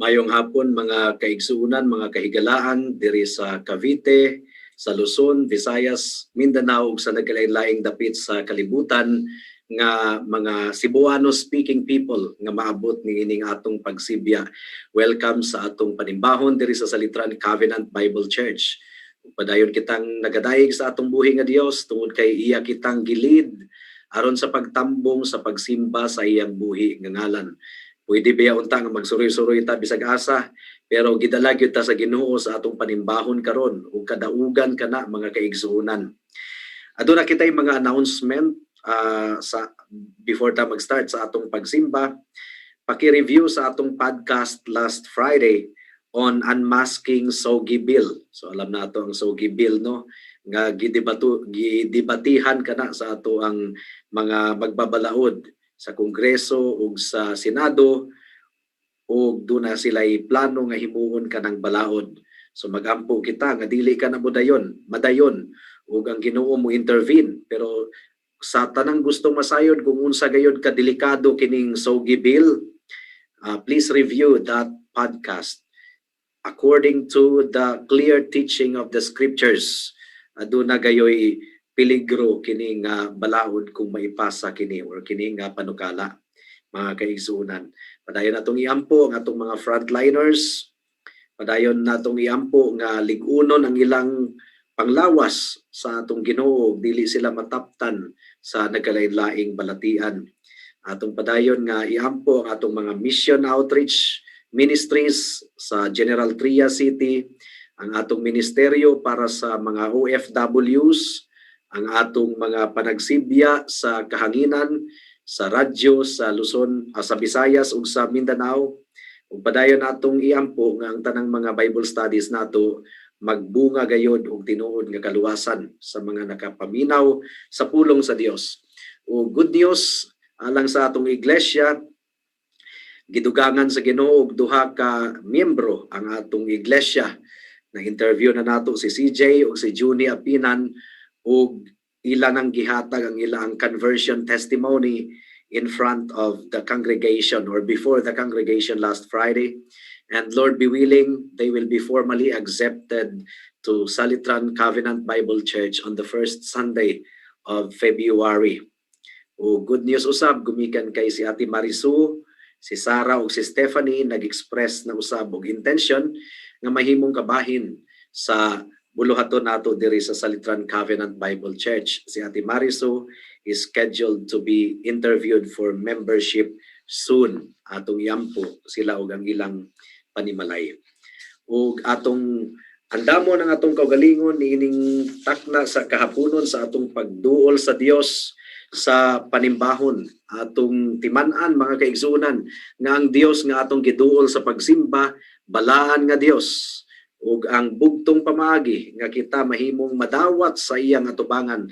Mayong hapon mga kaigsuunan, mga kahigalaan diri sa Cavite, sa Luzon, Visayas, Mindanao ug sa nagkalain-laing dapit sa kalibutan nga mga Cebuano speaking people nga maabot ni ining atong pagsibya. Welcome sa atong panimbahon diri sa Salitran Covenant Bible Church. Padayon kitang nagadayeg sa atong buhi nga Dios tungod kay iya kitang gilid aron sa pagtambong sa pagsimba sa iyang buhi nga ngalan. Pwede ba unta nga magsuroy-suroy ta bisag asa, pero gidala gyud ta sa Ginoo sa atong panimbahon karon ug kadaugan kana mga kaigsuonan. Aduna kitay mga announcement sa before ta mag-start sa atong pagsimba. Paki-review sa atong podcast last Friday on unmasking Sogi Bill. So alam nato ang Sogi Bill, no, nga gidebatihan kana sa ato ang mga magbabalaod sa Kongreso ug sa Senado, ug doon na sila'y plano nga himuon ka ng balaod. So magampo kita nga dili ka na madayon ug ang Ginoo mo intervene. Pero sa tanang gustong masayod kung unsa gayud ka delikado kining Sogi Bill, please review that podcast. According to the clear teaching of the scriptures, aduna gayoy peligro kini nga balaod kung maipasa kini or kini nga panukala, mga kaigsuunan. Padayon natong iampo ang atong mga frontliners, padayon natong iampo nga ligunon ang ilang panglawas sa atong Ginoo, dili sila mataptan sa nagkalain-laing balatian. Atong padayon nga iampo ang atong mga mission outreach ministries sa General Trias City, ang atong ministeryo para sa mga OFWs, ang atong mga panagsibya sa kahanginan, sa radyo, sa Luzon, sa Visayas ug sa Mindanao. Ug padayon natong iampo nga ang tanang mga Bible studies nato magbunga gayud og tinuod nga kaluwasan sa mga nakapaminaw sa pulong sa Dios. O good news alang sa atong iglesia, gidugangan sa Ginoo og duha ka miyembro ang atong iglesia. Na-interview na nato si CJ o si Juni Apinan ug ila nang gihatag ang ilang conversion testimony in front of the congregation or before the congregation last Friday. And Lord be willing, they will be formally accepted to Salitran Covenant Bible Church on the first Sunday of February. O good news usab gumikan kay si Ate Marisu, si Sarah ug si Stephanie nag-express na usab og intention nga mahimong kabahin sa buluhaton nato diri sa Salitran Covenant Bible Church. Si Ate Marisu is scheduled to be interviewed for membership soon. Atong iampo sila og ang ilang panimalay. Ug atong andamon ang atong kaugalingon niining takna sa kahaponon sa atong pagduol sa Dios sa panimbahon. Atong timan-an mga kaigsunan nga ang Dios nga atong giduol sa pagsimba balaan nga Dios. Ug ang bugtong pamaagi nga kita mahimong madawat sa iyang atubangan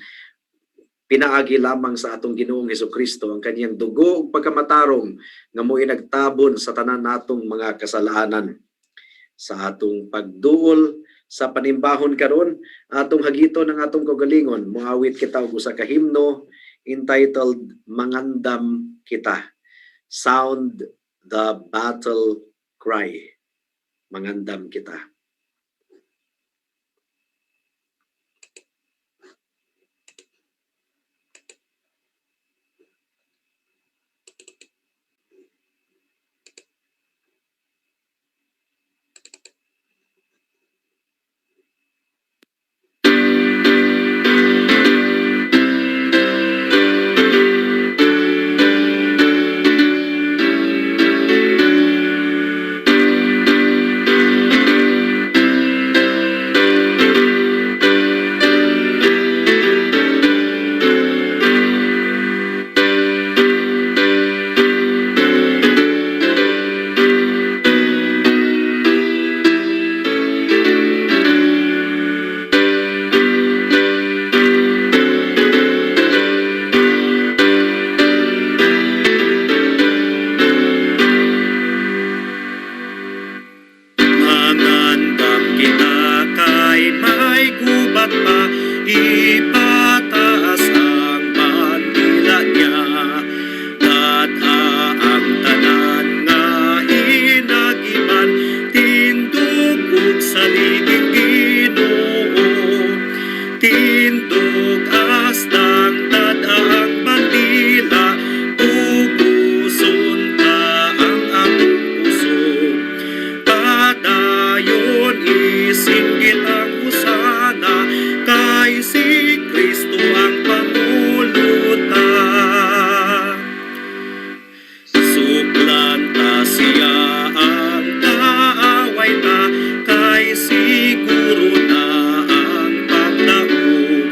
pinaagi lamang sa atong Ginoong Hesukristo ang kaniyang dugo ug pagkamatarong nga mo'y nagtabon sa tanan natong mga kasalanan. Sa atong pagduol sa panimbahon karon, atong hagiton ang atong kaugalingon, moawit kita og usa ka himno entitled Mangandam Kita. Sound the battle cry. Mangandam kita. pag-ibig Ginoo, tindog astang tadaang bandila, uguson ta ang among puso. Padayon isinggit ang husana, kay si Kristo ang panguluta. Suklan ta siya ang kaaway ta, kay siguro na ang pagdaog.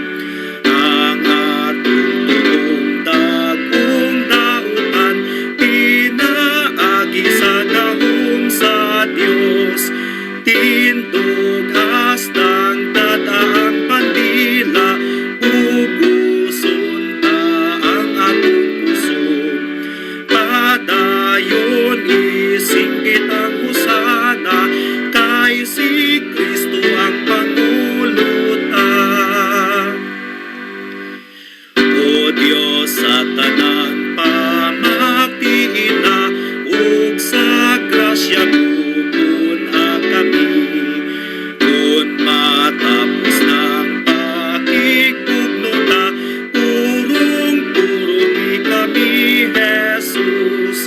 Ang atong tuong dagong dautan, pinaagi sa gahom sa Dios. Tindog hastang tataang bandila, uguson ta ang atong puso. Padayon isinggit ang husana, kay si Kristo ang panguluta. O Diyos, sa tanang pamatiina, ug sa grasya bukon kami. Kung matapos ng pakikugno na, purong-purong kami, Jesus.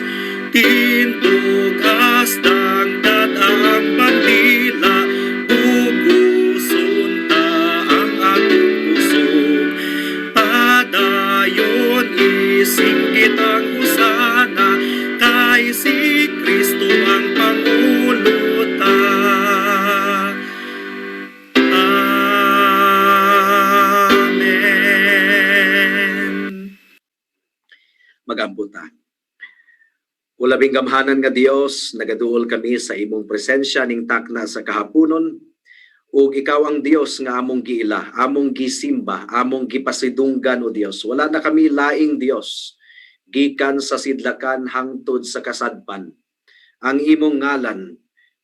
Tindog hastang tataang bandila, uguson ta ang atong puso. Padayon isinggit ang husana, kay si Kristo ang panguluta. Amen. Magambuta. Ulabing gamhanan nga Dios, nagaduol kami sa imong presensya ning takna sa kahaponon, ug ikaw ang Dios nga among giila, among gisimba, among gipasidunggan o Dios. Wala na kami laing Dios, gikan sa sidlakan hangtod sa kasadpan. Ang imong ngalan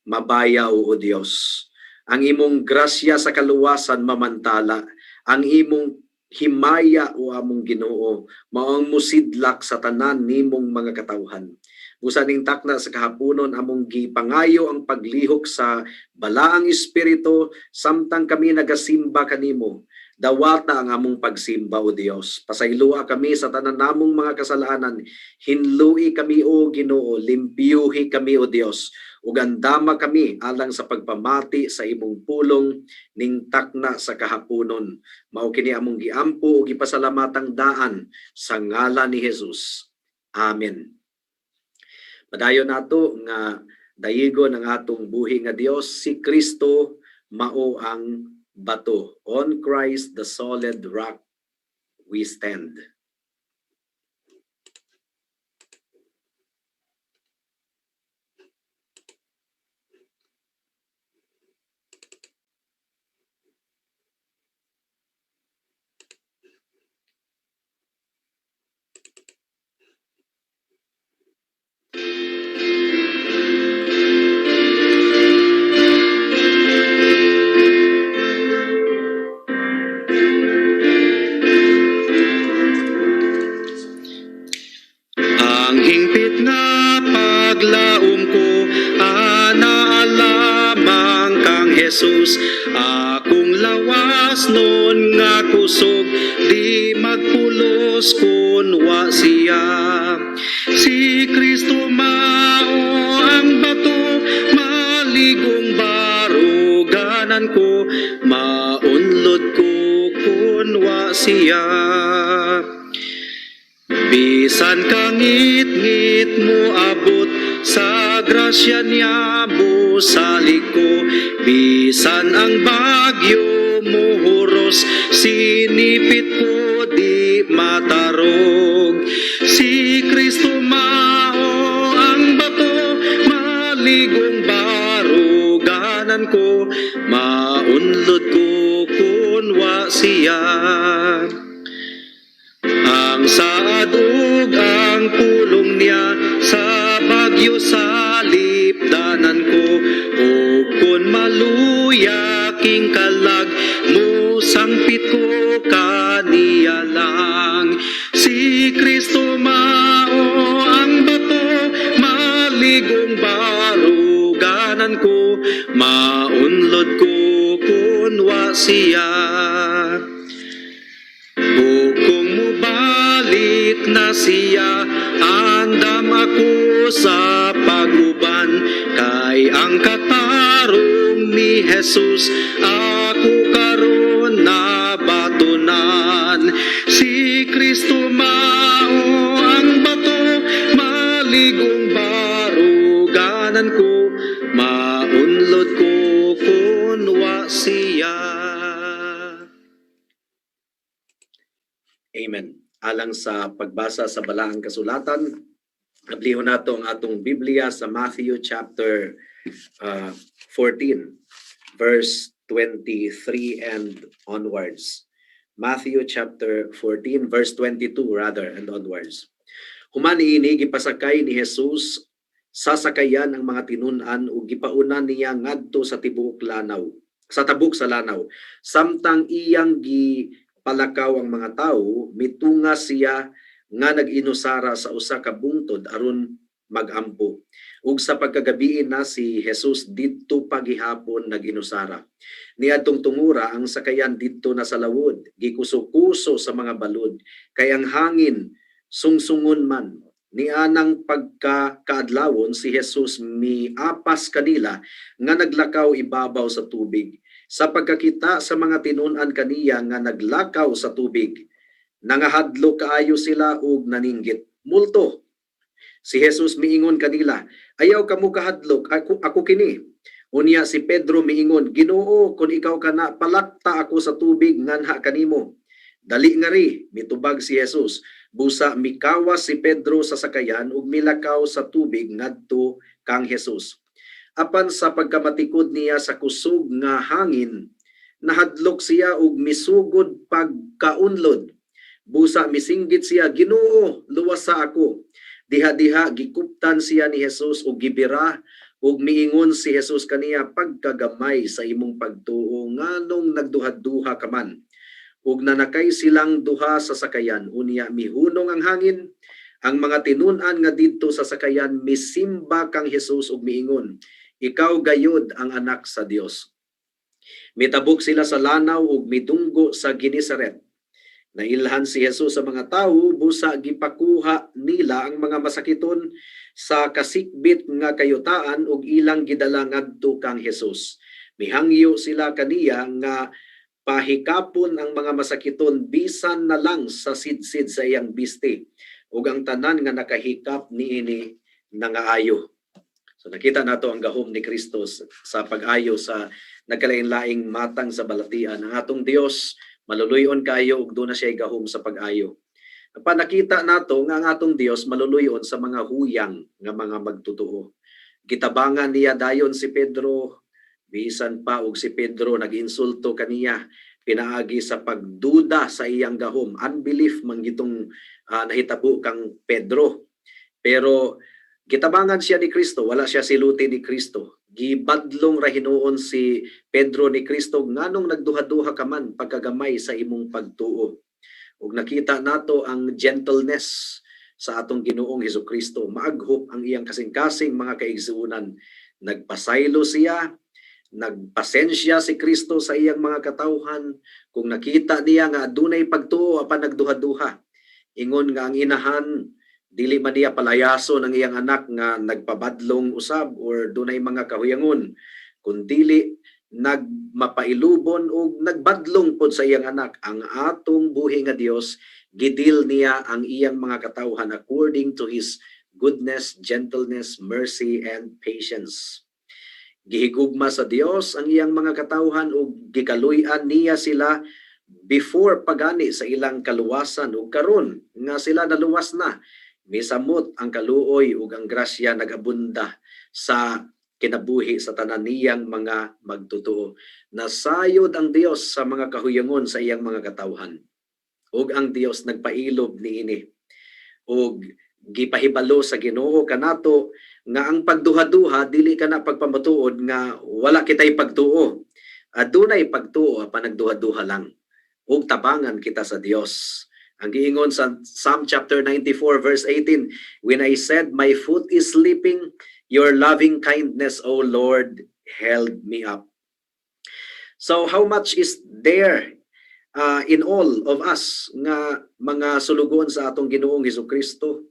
mabayaw o Dios. Ang imong grasya sa kaluwasan mamantala. Ang imong himaya o among Ginoo maong musidlak sa tanan nimong mga katawhan. Busa ning takna sa kahaponon among gipangayo ang paglihok sa balaang espiritu samtang kami nagasimba kanimo. Dawata ang among pagsimba o Dios. Pasaylua kami sa tanan namong mga kasalanan. Hinlui kami o Ginoo, limpyuhi kami o Dios. Ug andama kami alang sa pagpamati sa imong pulong ning takna sa kahaponon. Mao kini among giampo ug gipasalamatang daan sa ngalan ni Jesus. Amen. Padayon nato nga dayigon ang atong buhi nga Dios, si Kristo mao ang bato. On Christ the solid rock we stand. Ang hingpit nga paglaom ko, ana lamang kang Jesus. Akong lawas nun nga kusog, di magpulos kun wa siya. Si Kristo mao ang bato, maligong baruganan ko, maunlod ko kun wa siya. Bisan kangit-ngit mo abot, sa grasya niya mo salik ko. Bisan ang bagyo mo huros, sinipit ko di matarog. Si Kristo mao ang bato, maligong baruganan ko, maunlod ko kun wa siya. Ang saad ug ang pulong niya, sa bagyo sa lipdanan ko. O kun maluya king kalag, musangpit ko kaniya lang. Si Kristo mao ang bato, maligong baruganan ko, maunlod ko siya. Kung mubalik na siya, andam ako sa paguban, kay ang katarong ni Jesus ako karon na batunan. Si Kristo mao ang bato, maligong baruganan ko, maunlod ko kunwa siya. Amen. Alang sa pagbasa sa Balaang Kasulatan, abliho nato ang atong Biblia sa Matthew chapter 14, verse 23 and onwards. Matthew chapter 14, verse 22 rather, and onwards. Human ini gipasakay ni Jesus sa sakayan ang mga tinun-an ug gipaunan niya ngadto sa tibuok lanaw, sa tabuk sa lanaw. Samtang iyang palakaw ang mga tawo, mitunga siya nga nag-inusara sa usa ka bungtod aron magampo. Ug sa pagkagabi na si Jesus didto pagihapon nag-inusara. Niadtong tungura ang sakayan didto na sa lawod, gikuso-kuso sa mga balod, kay ang hangin sungsungon man. Nianang pagkakaadlawon si Jesus miapas kanila nga naglakaw ibabaw sa tubig. Sa pagkakita sa mga tinun-an kaniya nga naglakaw sa tubig, nangahadlo kaayo sila ug naninggit. Multo. Si Jesus miingon kanila, ayaw kamo kahadlok, ako kini. Unya si Pedro miingon, Ginoo, kun ikaw kana, palakta ako sa tubig nganha kanimo. Dali nga ri, mitubag si Jesus. Busa mikawas si Pedro sa sakayan ug milakaw sa tubig ngadto kang Jesus. Apan sa pagkamatikod niya sa kusog nga hangin, nahadlok siya ug misugod pagkaunlod. Busa misinggit siya, Ginoo, luwas sa ako. Diha-diha gikuptan siya ni Jesus ug gibira ug miingon si Jesus kaniya, pagkagamay sa imong pagtuo nganong nagduha-duha ka man. Ug nanakay silang duha sa sakayan, unya mihunong ang hangin. Ang mga tinun-an nga didto sa sakayan misimba kang Jesus ug miingon, ikaw gayod ang anak sa Dios. Mitabok sila sa lanaw ug midunggo sa Genesaret. Nailhan si Jesus sa mga tawo, busa gipakuha nila ang mga masakiton sa kasikbit nga kayutaan ug ilang gidala ngadto kang Jesus. Mihangyo sila kaniya nga pahikapon ang mga masakiton bisan na lang sa sidsid sa iyang biste ug ang tanan nga nakahikap niini nangaayo. So nakita nato ang gahom ni Kristo sa pag-ayo sa nagkalain-laing matang sa balatian. Ang atong Dios maluluyon kayo ug doon na siya gahom sa pag-ayo. Nakita nato nga ang atong Dios maluluyon sa mga huyang nga mga magtotoo. Gitabangan niya dayon si Pedro, bisan pa og si Pedro nag-insulto kaniya, pinaagi sa pagduda sa iyang gahom. Unbelief man gitong nahitabo kang Pedro. Pero gitabangan siya ni Kristo, wala siya siluti ni Kristo. Gibadlong ra hinuon si Pedro ni Kristo, nganong nagduha-duha ka man pagkagamay sa imong pagtuo. Ug nakita nato ang gentleness sa atong Ginoong Hesukristo. Maaghop ang iyang kasing-kasing mga kaigsuonan. Nagpasaylo siya, nagpasensya si Kristo sa iyang mga katawhan. Kung nakita niya nga adunay pagtuo apan nagduha-duha, ingon nga ang inahan dili man niya palayason ang iyang anak nga nagpabadlong usab or dunay mga kahuyangon, kundi nagmapailubon o nagbadlong pod sa iyang anak. Ang atong buhi nga Dios, gidil niya ang iyang mga katawhan according to His goodness, gentleness, mercy, and patience. Gihigugma sa Dios ang iyang mga katawhan ug gikaluy-an niya sila before pagani sa ilang kaluwasan ug karon nga sila naluwas na. Misamot ang kaluoy ug ang grasya nagabunda sa kinabuhi sa tanan niyang mga magtotoo. Nasayod ang Dios sa mga kahuyangon sa iyang mga katawhan. Ug ang Dios nagpailob niini. Ug gipahibalo sa Ginoo kanato nga ang pagduha-duha dili kana pagpamatuod nga wala kitay pagtuo. Adunay pagtuo apan nagduha-duha lang. Ug tabangan kita sa Dios. Ang giingon sa Psalm chapter 94 verse 18, when I said my foot is slipping, your loving kindness, O Lord, held me up. So how much is there in all of us nga mga sulugon sa atong Ginoong Hesukristo?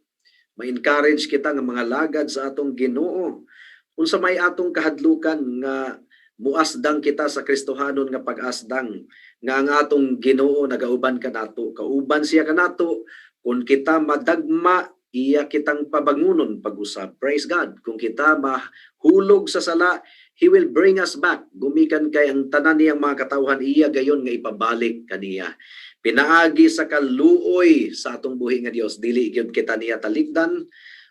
Ma-encourage kita nga mga lagad sa atong Ginoo. Unsa may atong kahadlukan nga muasdang kita sa Kristohanon nga pag-asdang nga ang atong Ginoo nagauban kanato, kauban siya kanato kung kita madagma iya kitang pabangunon pag-usab. Praise God. Kung kita mahulog sa sala, He will bring us back. Gumikan kay ang tanan niyang mga katawhan iya gayon nga ipabalik kaniya. Pinaagi sa kaluoy sa atong buhi nga Dios, dili gyud kita niya talikdan,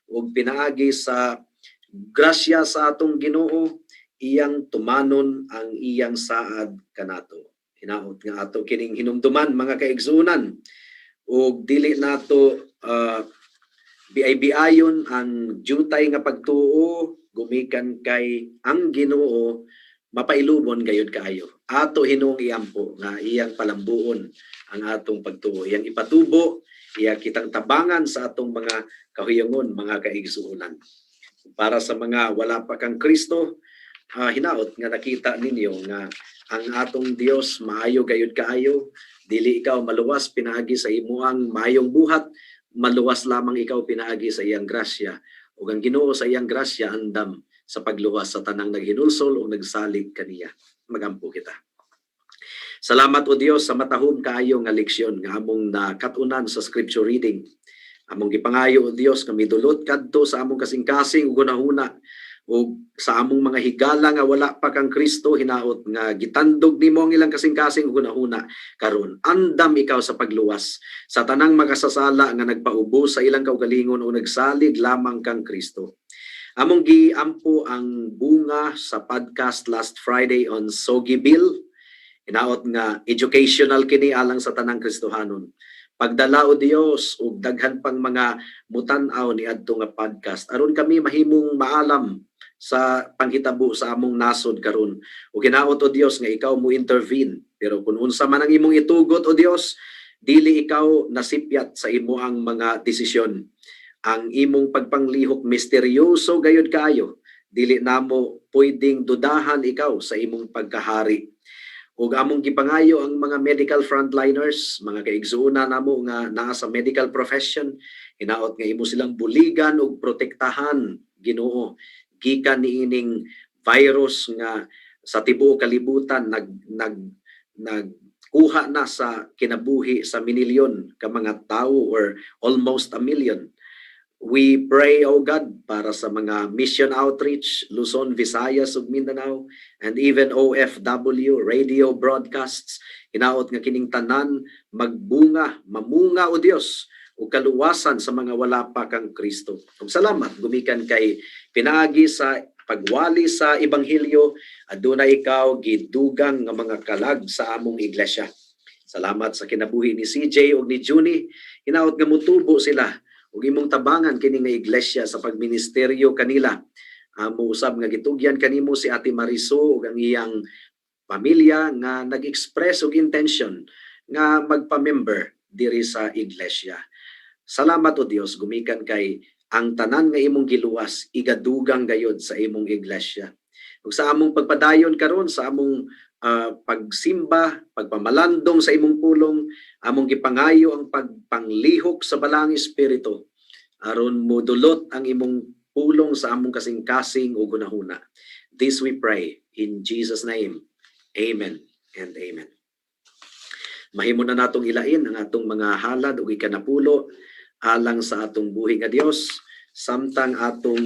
ug pinaagi sa grasya sa atong Ginoo, iyang tumanon ang iyang saad kanato. Hinaot nga ato kining hinumduman mga kaigsunan, ug dili nato biay-biayon ang jutay nga pagtuo gumikan kay ang Ginoo mapailubon gayud kaayo. Ato hinung iampo nga iyang palambuon ang atong pagtuo. Iyang ipatubo, iya kitang tabangan sa atong mga kahuyungon, mga kaigsuonan. Para sa mga wala pa kang Kristo, hinaot nga nakita ninyo nga ang atong Dios maayo gayud kaayo, dili ikaw maluwas pinaagi sa imuang maayong buhat, maluwas lamang ikaw pinaagi sa iyang grasya. Ug ang Ginoo sa iyang grasya andam sa pagluwas sa tanang naghinulsol o nagsalig kaniya. Magampo kita. Salamat o Dios sa matahom kaayo nga leksyon nga among nakatunan sa scripture reading. Among gipangayo o Dios nga midulot kadto sa among kasing-kasing ug gunahuna ug sa among mga higala nga wala pa kang Kristo, hinaot nga gitandog nimo ang ilang kasing-kasing ug gunahuna karon. Andam ikaw sa pagluwas sa tanang makasasala nga nagpaubos sa ilang kaugalingon o nagsalig lamang kang Kristo. Among giampo ang bunga sa podcast last Friday on Sogi Bill. Hinaot nga educational kini alang sa tanang Kristohanon. Pagdala o Dios ug daghan pang mga mutan-aw ni adto nga podcast aron kami mahimong maalam sa panghitabo sa among nasod karon. Ug hinaot o Dios nga ikaw mo intervene. Pero kung unsa man ang imong itugot o Dios, dili ikaw nasipyat sa imuang mga desisyon. Ang imong pagpanglihok misteryoso gayud kaayo. Dili namo pwedeng dudahan ikaw sa imong pagkahari. Ug among gipangayo ang mga medical frontliners, mga kaigsuuna namo nga naa sa medical profession, hinaot nga imo silang buligan ug protektahan Ginoo gikan niining virus nga sa tibuok kalibutan nagkuha na sa kinabuhi sa minilyon ka mga tawo or almost a million. We pray, O God, para sa mga mission outreach, Luzon, Visayas ug Mindanao, and even OFW, radio broadcasts, hinaot nga kining tanan mamunga o Dios, ug kaluwasan sa mga wala pa kang Kristo. Ug salamat gumikan kay pinaagi sa pagwali sa ebanghelyo, aduna ikaw gidugang nga mga kalag sa among iglesia. Salamat sa kinabuhi ni CJ ug ni Junie, hinaot nga mutubo sila ug imong tabangan kini nga iglesia sa pagministeryo kanila. Muusab nga gitugyan kanimo si Ate Mariso ug ang iyang pamilya nga nag-express og intention nga magpa-member diri sa iglesia. Salamat o Dios gumikan kay ang tanan nga imong giluwas igadugang gayud sa imong iglesia. Ug sa among pagpadayon karon sa among pagsimba, pagpamalandong sa imong pulong, among gipangayo ang pagpanglihok sa balang espiritu aron modulot ang imong pulong sa among kasing-kasing ug gunahuna. This we pray in Jesus name. Amen and amen. Mahimo na natong ilain ang atong mga halad ug ikanapulo alang sa atong buhi nga Dios, samtang atong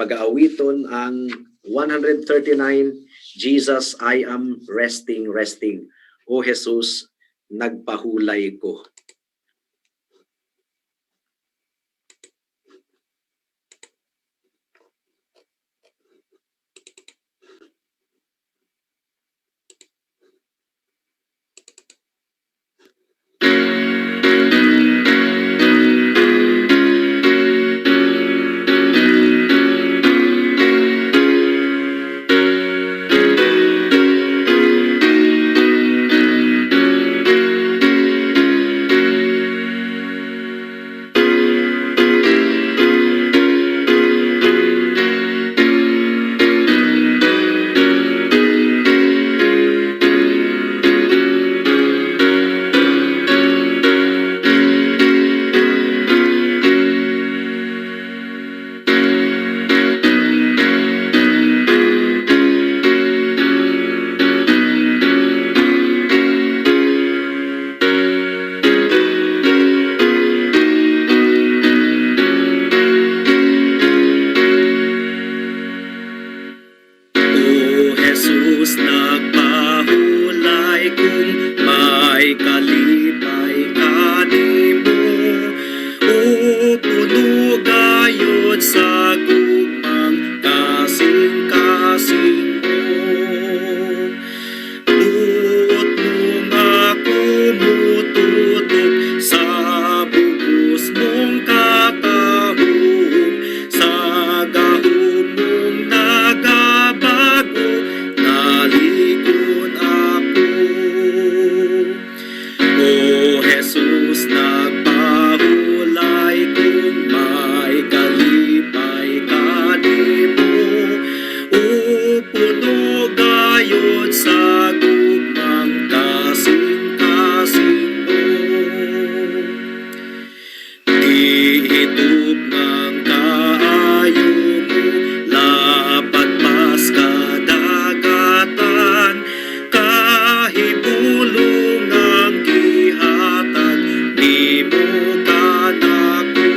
pag-aawiton ang 139, Jesus, I am resting. O Jesus, nagpahulay ko. kung may kalipay kanimo. O puno gayod sa gugmang kasing-kasing mo. Buot mong ako mututok sa bugos mong katahom, sa gahom mong nagabago, nalikod ako. O Jesus, nagpahulay kung may kalipay kanimo. O puno gayod sa gugmang kasing-kasing mo. Diitub ng kaayo mo, lapad pas kadagatan, kahibulong ang gihatag, di mo kanako.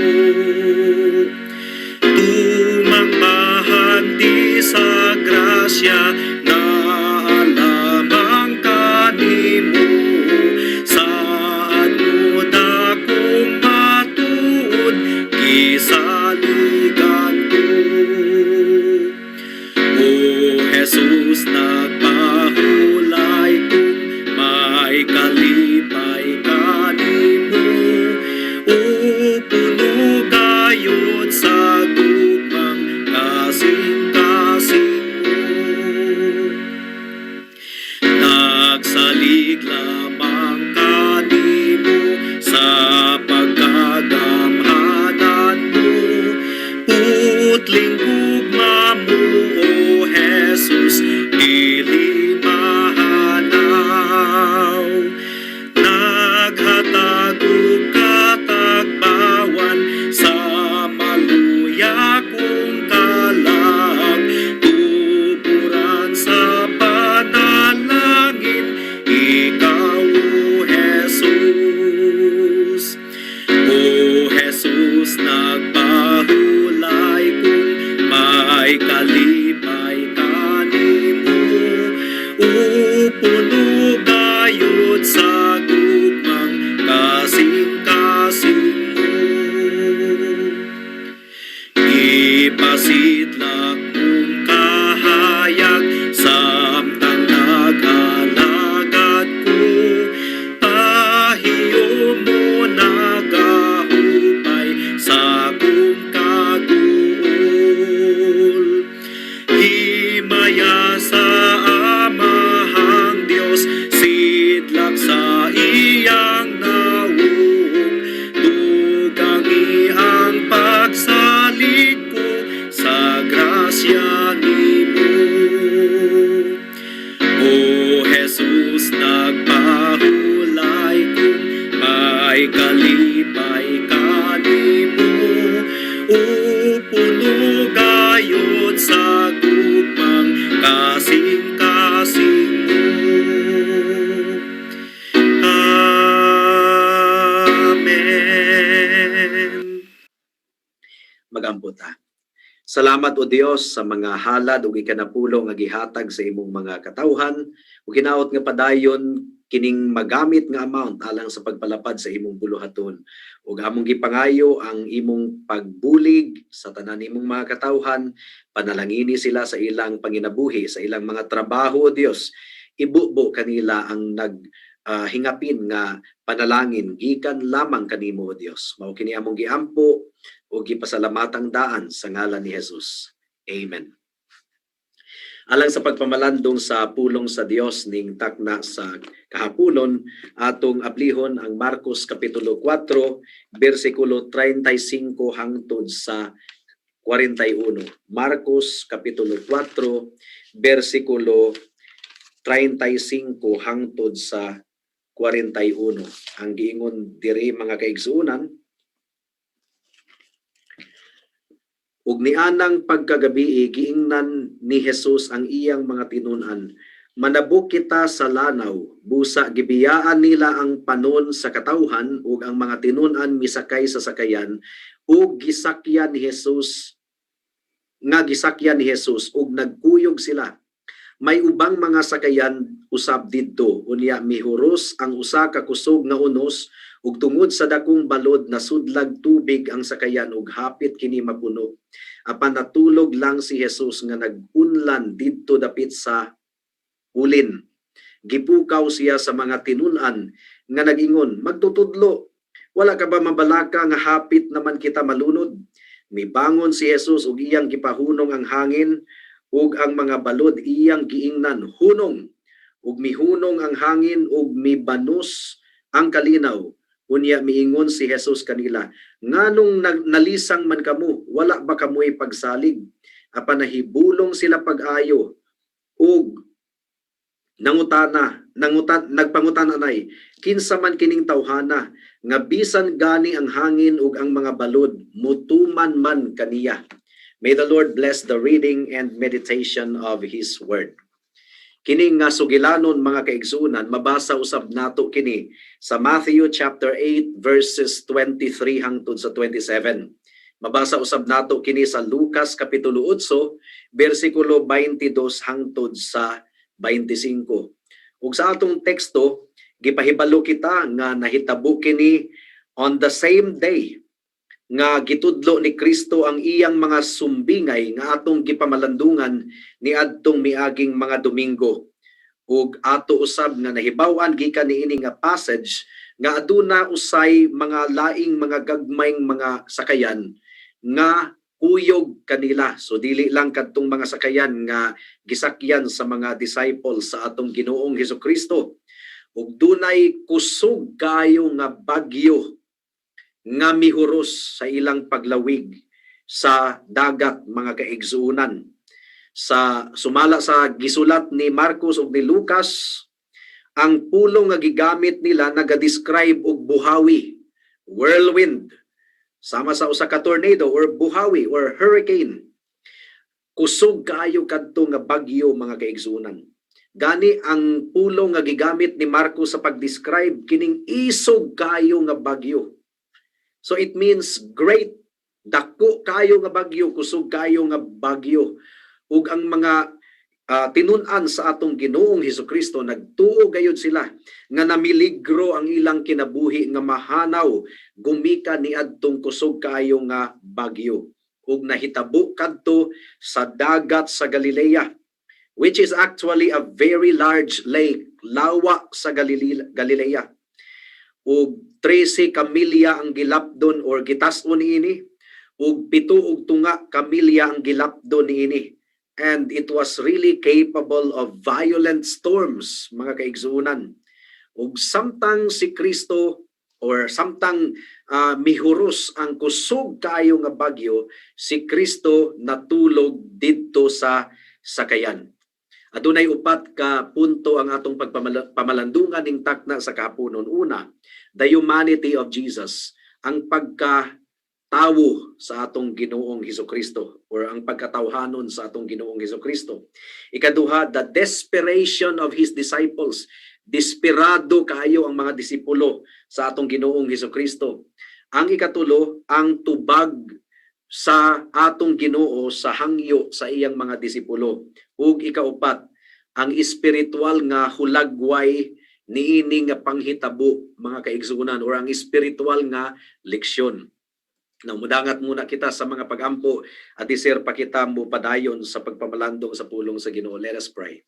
Tumangmahan di sa grasya na alamang kanimo, saan mo dakong matuod, gisaligan ko. O Jesus, nagpahulay kung may kalipay kanimo. O puno gayod sa gugmang kasing-kasing mo. Nagsalig lamang kanimo sa pagkagamhanan mo. Putling gugma mo, O Jesus, dili mahanaw. Naghatag og katagbawan sa maluya kong kalag, tuburan sa panalangin, ikaw, O Jesus. O Jesus, nagpahulay kung may kalipay kanimo. O puno gayod sa gugmang kasing-kasing mo. Ipasidlak mong kahayag, samtang naghalagad ko, pahiyo mo nagahupay sa akong kaguol. Himaya sa Amahang Diyos, sidlak sa iyang nawong, tugangi ang pagsalig ko sa grasya nimo. O Jesus, nagpahulay kung may kalipay kanimo. O puno gayod sa gugmang kasing-kasing mo. Amen. Mag-ambot ta. Salamat o Dios sa mga halad ug ikanapulo nga gihatag sa imong mga katawhan ug ginaot nga padayon kining magamit nga amount alang sa pagpalapad sa imong buluhaton. Ug among gipangayo ang imong pagbulig sa tanan imong mga katawhan, panalangini sila sa ilang panginabuhi, sa ilang mga trabaho o Dios. Ibubo kanila ang hingapin nga panalangin gikan lamang kanimo o Dios. Mao kini among giampo o gipasalamatang daan sa ngalan ni Jesus. Amen. Alang sa pagpamalandong sa pulong sa Dios ning takna sa kahaponon, atong ablihon ang Marcos Kapitulo 4, versikulo 35 hangtod sa 41. Marcos Kapitulo 4, versikulo 35 hangtod sa 41. Ang giingon diri mga kaigsuonan, ug nianang pagkagabi giingnan ni Jesus ang iyang mga tinun-an, manabuk kita sa lanaw, busa gibiyaan nila ang panon sa katawhan ug ang mga tinun-an misakay sa sakayan ug gisakyan ni Jesus ug nagkuyog sila. May ubang mga sakayan usab didto, unya mihuros ang usa ka kusog nga unos, ug tungod sa dakong balod nasudlag tubig ang sakayan ug hapit kini mapuno. Apan natulog lang si Jesus nga nag-unlan didto dapit sa ulin. Gipukaw siya sa mga tinun-an nga nag-ingon, magtutudlo, wala ka ba mabalaka nga hapit naman kita malunod? Mibangon si Jesus ug iyang gipahunong ang hangin ug ang mga balod iyang giingnan hunong, ug mihunong ang hangin ug mibanos ang kalinaw. Unya miingon si Jesus kanila, nganong nalisang man kamo, wala ba kamoy pagsalig? Apan nahibulong sila pag-ayo ug nagpangutan anay, kinsa man kining tawhana nga bisan gani ang hangin ug ang mga balod mutuman man kaniya. May the Lord bless the reading and meditation of His Word. Kini nga sugilanon mga kaigsunan, mabasa usab nato kini sa Matthew chapter 8 verses 23 hangtod sa 27. Mabasa usab nato kini sa Lucas kapitulo 8 bersikulo 22 hangtod sa 25. Ug sa atong teksto, gipahibalo kita nga nahitabo kini on the same day nga gitudlo ni Kristo ang iyang mga sumbingay nga atong gipamalandungan ni adtong miaging mga Domingo. Ug ato usab nga nahibaw-an gikan niini nga passage nga aduna usay mga laing mga gagmayng mga sakayan nga kuyog kanila. So dili lang kadtong mga sakayan nga gisakyan sa mga disciples sa atong Ginoong Hesukristo. Ug dunay kusog kayo nga bagyo nga mihuros sa ilang paglawig sa dagat mga kaigsuunan. Sa sumala sa gisulat ni Marcos ug ni Lucas, ang pulong nga gigamit nila naga-describe og buhawi, whirlwind, sama sa usa ka tornado or buhawi or hurricane. Kusog kaayo kadto nga bagyo mga kaigsuunan. Gani ang pulong nga gigamit ni Marcos sa pag-describe kining isog kaayo nga bagyo. So it means great, dako kayo nga bagyo, kusog kayo nga bagyo. Ug ang mga tinun-an sa atong Ginoong Hesukristo, nagtuo gayud sila nga namiligro ang ilang kinabuhi nga mahanaw gumika ni adtong kusog kayo nga bagyo. Ug nahitabo kadto sa dagat sa Galilea, which is actually a very large lake, lawa sa Galilea. Ug 13 kamilya ang gilapdon or gitas-on niini, ug 7 ug tunga kamilya ang gilapdon niini. And it was really capable of violent storms, mga kaigsuunan. Ug samtang si Kristo or samtang mihuros ang kusog kaayo nga bagyo, si Kristo natulog didto sa sakayan. Adunay upat ka punto ang atong pagpamalandungan ning takna sa kahaponon. Una, the humanity of Jesus, ang pagkatawo sa atong Ginoong Hesukristo or ang pagkatawhanon sa atong Ginoong Hesukristo. Ikaduha, the desperation of His disciples. Desperado kaayo ang mga disipulo sa atong Ginoong Hesukristo. Ang ikatulo, ang tubag sa atong Ginoo sa hangyo sa iyang mga disipulo. Ug ikaupat, ang espiritual nga hulagway niini nga panghitabo mga kaigsuunan or ang espiritual nga leksyon. Now, mudangat muna kita sa mga pagampo at isir pa kita mo padayon sa pagpamalandong sa pulong sa Ginoo. Let us pray.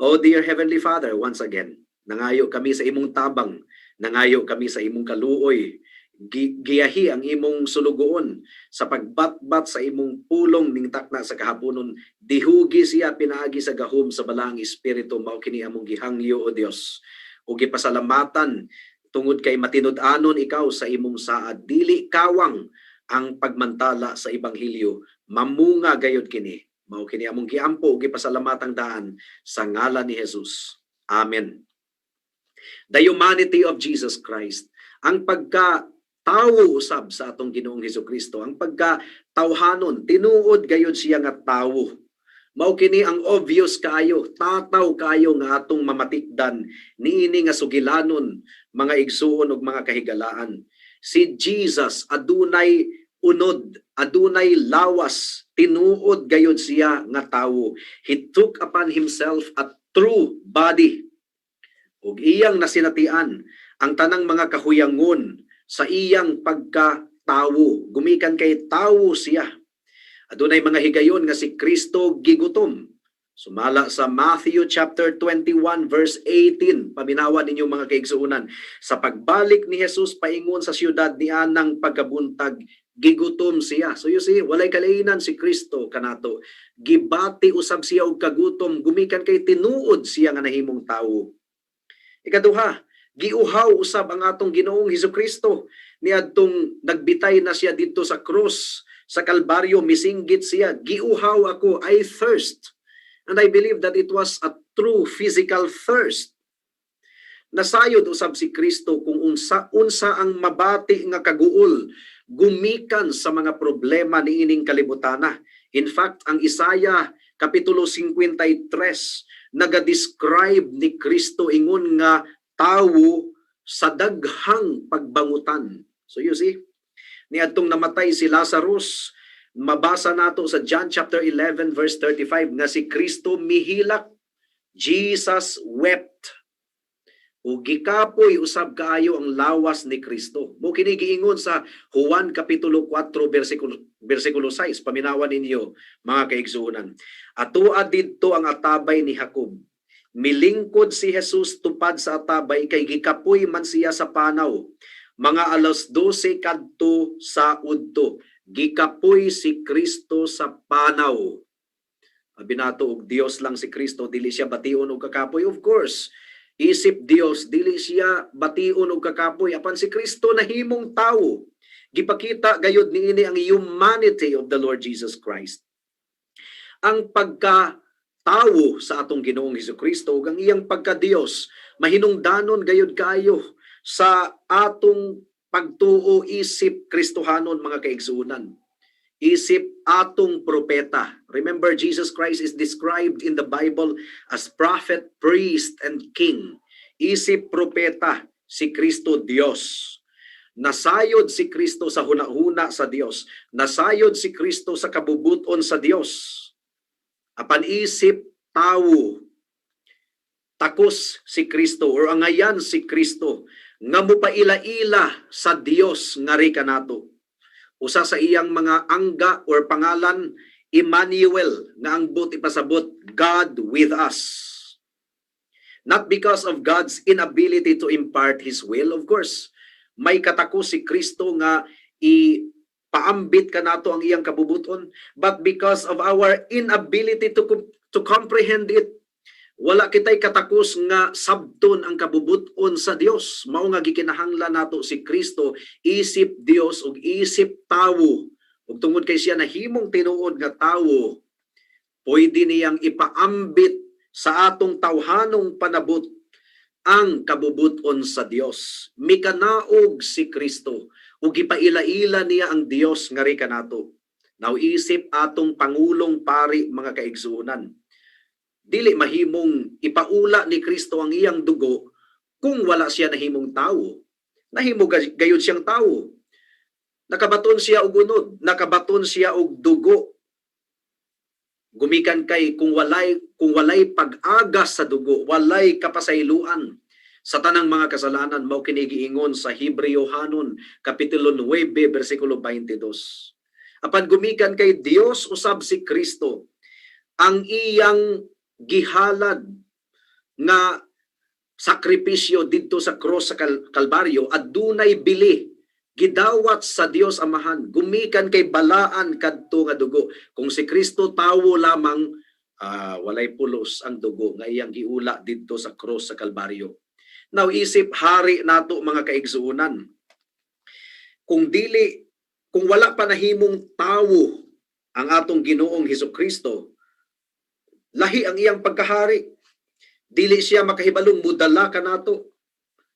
Oh dear Heavenly Father, once again, nangayo kami sa imong tabang, nangayo kami sa imong kaluoy, giyahi ang imong sulugoon sa pagbatbat sa imong pulong ning takna sa kahaponon, dihugi siya pinaagi sa gahom sa balaang espiritu, mao kini among gihangyo o Dios. O gipasalamatan tungod kay matinud-anon ikaw sa imong saad, dili kawang ang pagmantala sa ebanghelyo, mamunga gayud kini. Mao kini among giampo ug gipasalamatang daan sa ngalan ni Jesus. Amen. The humanity of Jesus Christ, ang pagka-tawo usab sa atong Ginoong Hesukristo, ang pagka-tawhanon, tinuod gayud siya nga tawo. Mao kini ang obvious kayo, tataw kayo nga atong mamatikdan niini nga sugilanon, mga igsuon ug mga kahigalaan. Si Jesus adunay unod, adunay lawas, tinuod gayud siya nga tawo. He took upon himself a true body. Ug iyang nasinatian ang tanang mga kahuyangon sa iyang pagkatawo. Gumikan kay tawo siya. Adunay mga higayon nga si Kristo gigutom. Sumala sa Matthew chapter 21 verse 18, paminawan ninyo mga kaigsuunan. Sa pagbalik ni Jesus paingon sa siyudad ni Anang pagkabuntag, gigutom siya. So you see, walay kalainan si Kristo kanato. Gibati usab siya og kagutom, gumikan kay tinuod siya nga nahimong tawo. Ikaduha, giuhaw usab ang atong Ginoong Hesukristo niadtong nagbitay na siya dito sa cross sa Kalbaryo, misinggit siya, giuhaw ako, I thirst. And I believe that it was a true physical thirst. Nasayod usab si Kristo kung unsa ang mabati nga kaguol gumikan sa mga problema niining kalibutana. In fact, ang Isaiah kapitulo 53 naga-describe ni Kristo ingon nga tawo sa daghang pagbangutan. So you see, niadtong namatay si Lazarus, mabasa nato sa John chapter 11 verse 35 nga si Kristo mihilak. Jesus wept. Ug gikapoy usab kaayo ang lawas ni Kristo. Mo kini giingon sa Juan kapitulo 4 bersikulo 6. Paminawan ninyo mga kaigsuonan. Atoa didto ang atabay ni Jacob. Milingkod si Jesus tupad sa atabay kay gikapoy man siya sa panaw. Mga alas 12 kadto sa udto. Gikapoy si Kristo sa panaw. Binato og Dios lang si Kristo, dili siya bation og kakapoy. Of course, isip Dios, dili siya bation og kakapoy. Apan si Kristo nahimong tawo. Gipakita gayud niini ang humanity of the Lord Jesus Christ. Ang pagka-tawo sa atong Ginoong Hesukristo ug ang iyang pagka-Dios mahinungdanon gayud kaayo sa atong pagtuo isip Kristohanon mga kaigsuunan. Isip atong propeta. Remember, Jesus Christ is described in the Bible as prophet, priest, and king. Isip propeta, si Kristo Dios. Nasayod si Kristo sa hunahuna sa Dios. Nasayod si Kristo sa kabubuton sa Dios. Apan isip tawo, takos si Kristo or angayan si Kristo nga mupaila-ila sa Dios nga ri kanato. Usa sa iyang mga angga or pangalan, Emmanuel, nga ang but ipasabot, God with us. Not because of God's inability to impart His will, of course. May katakos si Kristo nga ipaambit kanato ang iyang kabubuton, but because of our inability to comprehend it, wala kitay katakos nga sabton ang kabubuton sa Dios. Mao nga gikinahanglan nato si Kristo isip Dios ug isip tawo. Ug tungod kay siya nahimong tinuod nga tawo, pwede niyang ipaambit sa atong tawhanong panabot ang kabubuton sa Dios. Mikanaog si Kristo ug gipaila-ila niya ang Dios nga ri kanato. Now isip atong pangulong pari mga kaigsuonan. Dili mahimong ipaula ni Kristo ang iyang dugo kung wala siya nahimong tawo. Nahimo gayud siyang tawo. Nakabaton siya og unod, nakabaton siya og dugo. Gumikan kay kung walay pag-agas sa dugo, walay kapasayloan sa tanang mga kasalanan, mao kini giingon sa Hebreohanon kapitulo 9 bersikulo 22. Apan gumikan kay Dios usab si Kristo ang iyang gihalad nga sakripisyo didto sa cross sa Kalbaryo, adunay bili gidawat sa Dios Amahan, gumikan kay balaan kadto nga dugo. Kung si Kristo tawo lamang, walay pulos ang dugo nga iyang giula didto sa cross sa Kalbaryo. Now isip hari nato mga kaigsuonan, kung wala pa nahimong tawo ang atong Ginoong Hesukristo, lahi ang iyang pagkahari. Dili siya makahibalong mudala kanato.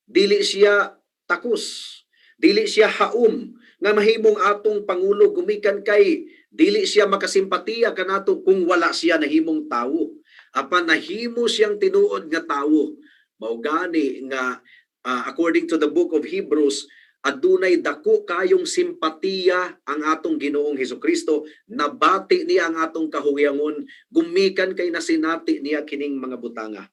Dili siya takos. Dili siya haom nga mahimong atong pangulo. Gumikan kay dili siya makasimpatiya kanato kung wala siya nahimong tawo. Apan nahimo siyang tinuod nga tawo. Mao gani nga according to the book of Hebrews, adunay dako kayong simpatiya ang atong Ginoong Hesukristo, nabati niya ang atong kahuyangon, gumikan kay nasinati niya kining mga butanga.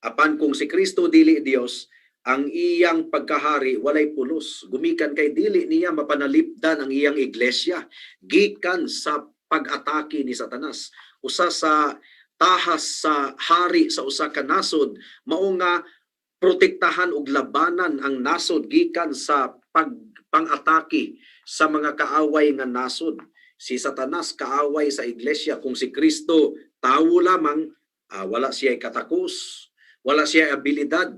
Apan kung si Kristo dili Dios, ang iyang pagkahari walay pulos. Gumikan kay dili niya mapanalipdan ang iyang iglesia gikan sa pag-atake ni Satanas. Usa sa tahas sa hari sa usa ka nasod mao nga protektahan ug labanan ang nasod gikan sa pang-atake sa mga kaaway nga nasod. Si Satanas kaaway sa iglesia. Kung si Kristo tawo lamang, wala siya katakos, wala siya abilidad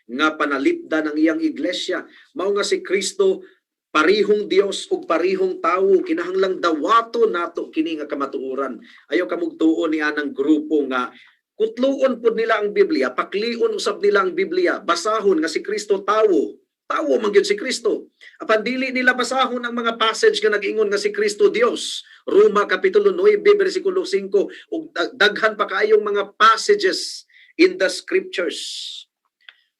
nga panalipdan ang iyang iglesia. Mao nga si Kristo parihong Dios ug parihong tawo, kinahanglang dawato nato kini nga kamatuoran. Ayaw kamugtuon ni anang grupo nga kutluon pud nila ang Biblia, paklion usab nila ang Biblia, basahon nga si Kristo tawo. Tawo man gyud si Kristo. Apan dili nila basahon ang mga passage nga nag-ingon nga si Kristo Dios. Roma kapitulo 9 bersikulo 5 ug daghan pa kaayong mga passages in the scriptures.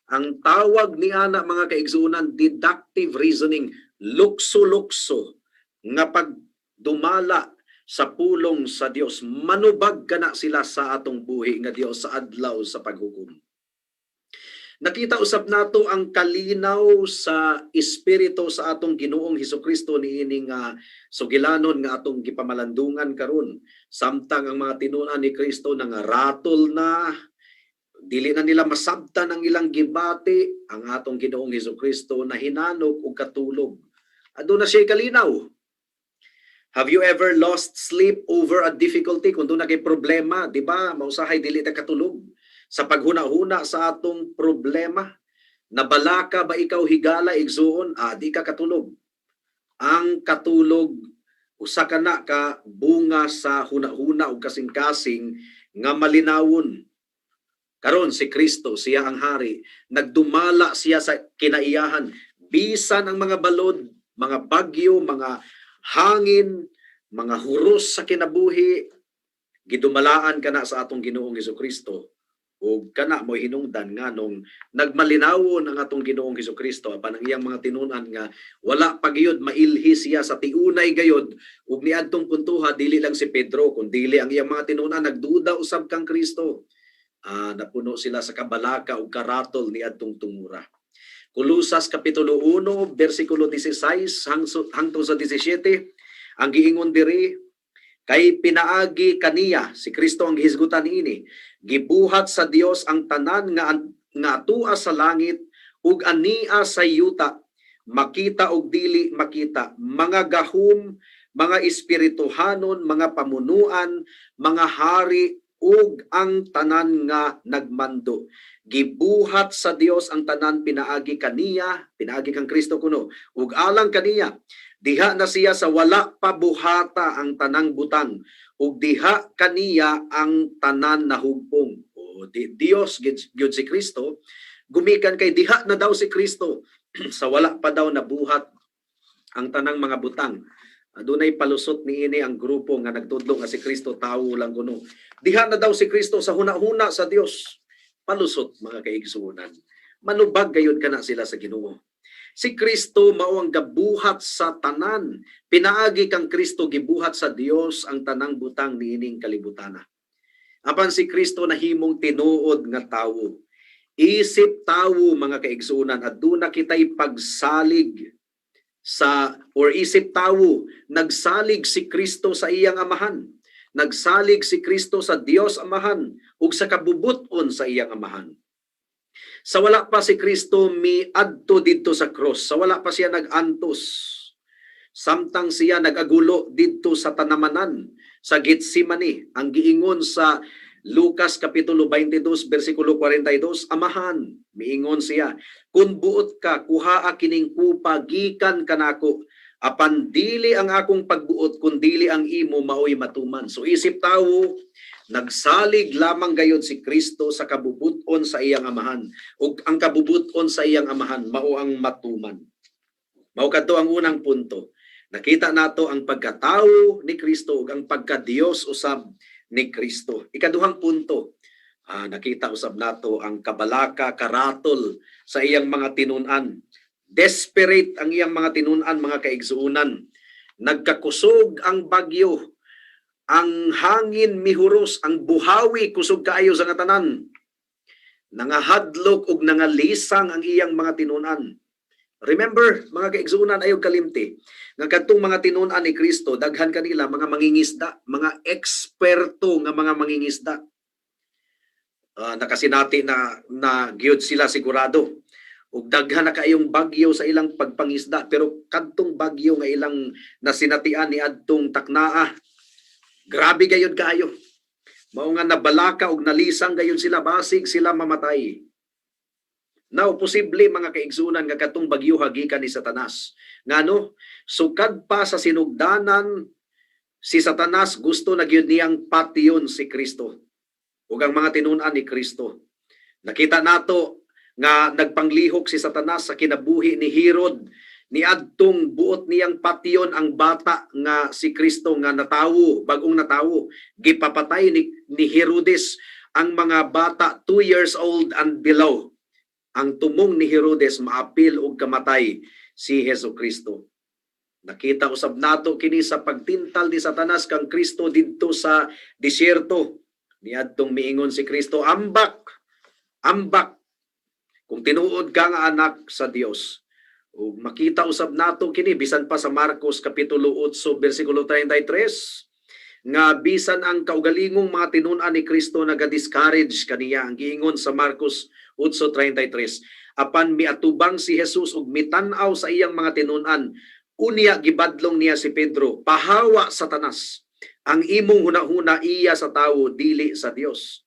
Ang tawag ni ana mga kaigsuonan, deductive reasoning, lukso-lukso nga pagdumala sa pulong sa Dios. Manubag kana sila sa atong buhi nga Dios sa adlaw sa paghukom. Nakita usab nato ang kalinaw sa espiritu sa atong Ginoong Hesukristo niini nga sugilanon nga atong gipamalandungan karon. Samtang ang mga tinunan ni Kristo nangaratol na, dili na nila masabtan ang ilang gibati, ang atong Ginoong Hesukristo na hinanog og katulog. Aduna siya kalinaw. Have you ever lost sleep over a difficulty? Kung doon na kay problema, di ba? Mausahay dili ta katulog. Sa paghuna-huna sa atong problema, nabalaka ba ikaw higala igsuon? Di ka katulog. Ang katulog, usa ka na ka bunga sa huna-huna o kasing-kasing nga malinawon. Karon si Kristo, siya ang hari, nagdumala siya sa kinaiyahan. Bisan ang mga balod, mga bagyo, mga hangin, mga huros sa kinabuhi, gidumalaan kana sa atong Ginoong Hesukristo. O kana mo hinungdan nga nung nagmalinawon ang atong Ginoong Hesukristo apan ang iyang mga tinunan nga wala pagyud mailhi siya sa tiunay gayod ug niadtong puntuha dili lang si Pedro kundi ang iyang mga tinunan nagduda usab kang Kristo. Napuno sila sa kabalaka ug karatol niadtong tumura. Kolosas kapitulo 1 bersikulo 16 hangtod sa 17 ang giingon diri, kay pinaagi kaniya si Kristo ang gihisgutan niini, gibuhat sa Dios ang tanan nga atua sa langit ug ania sa yuta, makita ug dili makita, mga gahom, mga espirituhanon, mga pamunuan, mga hari ug ang tanan nga nagmando. Gibuhat sa Dios ang tanan pinaagi kaniya, pinaagi kang Kristo kuno, ug alang kaniya diha na siya sa wala pa buhata ang tanang butang ug diha kaniya ang tanan nahugpong. Dios gyud si Kristo, gumikan kay diha na daw si Kristo sa wala pa daw nabuhat ang tanang mga butang. Adunay palusot niini ang grupo nga nagtudlo nga si Kristo tawo lang kuno. Diha na daw si Kristo sa huna-huna sa Dios. Palusot mga kaigsuonan. Manubag gayud kana sila sa Ginoo. Si Kristo mao ang gabuhat sa tanan. Pinaagi kang Kristo gibuhat sa Dios ang tanang butang niining kalibutana. Apan si Kristo nahimong tinuod nga tawo. Isip tawo mga kaigsuonan, aduna kitay pagsalig sa or isip tawo, nagsalig si Kristo sa iyang amahan. Nagsalig si Kristo sa Dios Amahan ug sa kabubuton sa iyang amahan. Sa wala pa si Kristo miadto didto sa cross, sa wala pa siya nagantos. Samtang siya nagagulo didto sa tanamanan sa Getsemani, ang giingon sa Lucas kapitulo 22 bersikulo 42, Amahan, miingon siya, kung buot ka, kuhaa kining kupa gikan kanako, apan dili ang akong pagbuot kundili ang imo maoy matuman. So isip tawo, nagsalig lamang gayud si Kristo sa kabubuton sa iyang amahan. Ug ang kabubuton sa iyang amahan mao ang matuman. Mao kadto ang unang punto. Nakita nato ang pagkatao ni Kristo ug ang pagka-Dios usab ni Kristo. Ikaduhang punto, nakita usab nato ang kabalaka karatol sa iyang mga tinunan. Desperate ang iyang mga tinun-an, mga kaigsuunan. Nagkakusog ang bagyo, ang hangin mihuros, ang buhawi kusog kaayo sa nga tanan. Nangahadlok ug nangalisang ang iyang mga tinun-an. Remember, mga kaigsuunan, ayog kalimti, nga kadtong mga tinun-an ni Kristo, daghan kanila mga mangingisda, mga eksperto nga mga mangingisda. Nakasinati na giyod sila sigurado. Ug daghan na kayong bagyo sa ilang pagpangisda, pero kadtong bagyo nga ilang nasinatian ni adtong taknaa, grabe gayud kaayo. Mao nga nabalaka ug nalisang gayud sila, basig sila mamatay. Now, posible mga kaigsunan nga katong bagyo hagikan ni Satanas. Ngano? Sukad pa sa sinugdanan, si Satanas gusto na gyud niyang patiyon si Kristo ug ang mga tinun-an ni Kristo. Nakita nato nga nagpanglihok si Satanas sa kinabuhi ni Herod, ni adtong buot niyang patiyon ang bata nga si Kristo nga natawo, bagong natawo. Gipapatay ni Herodes ang mga bata 2 years old and below. Ang tumong ni Herodes maapil og kamatay si Hesukristo. Nakita usab nato kini sa pagtintal ni Satanas kang Kristo didto sa disyerto. Niadtong miingon si Kristo, ambak, ambak, kung tinuod ka nga anak sa Dios. Ug makita usab nato kini bisan pa sa Marcos kapitulo 8 bersikulo 33 nga bisan ang kaugalingong mga tinun-an ni Kristo naga-discourage kaniya. Ang giingon sa Marcos 8:33, apan miatubang si Jesus ug mitan-aw sa iyang mga tinun-an, unya gibadlong niya si Pedro, pahawa Satanas, ang imong hunahuna iya sa tawo dili sa Dios.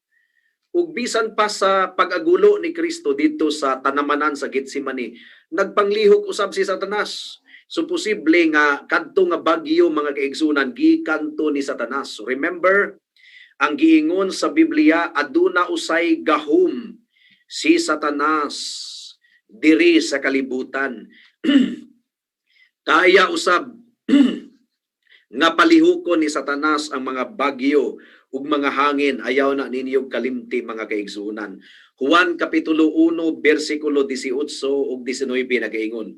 Ug bisan pa sa pag-agulo ni Kristo dito sa tanamanan sa Getsemani, nagpanglihok usab si Satanas. So posible nga kadto nga bagyo mga kaigsunan gikan to ni Satanas. So remember, ang giingon sa Biblia, aduna usay gahom si Satanas diri sa kalibutan. Kaya usab nga palihukon ni Satanas ang mga bagyo ug mga hangin, ayaw na ninyong kalimti mga kaigsunan. Juan kapitulo 1 bersikulo 18 ug 19 nagaingon,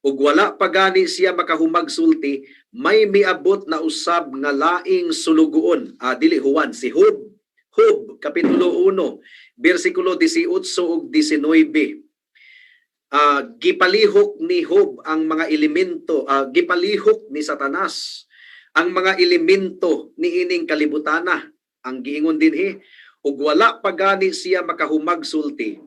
ug wala pa gani siya makahumagsulti, may miabot na usab nga laing sulugoon. Dili Juan, si Job. Job kapitulo 1 bersikulo 18 ug 19. Gipalihok ni Job ang mga elemento, gipalihok ni Satanas ang mga elemento ni ining kalibutana. Ang giingon dinhi, ug wala pa gani siya makahumagsulti,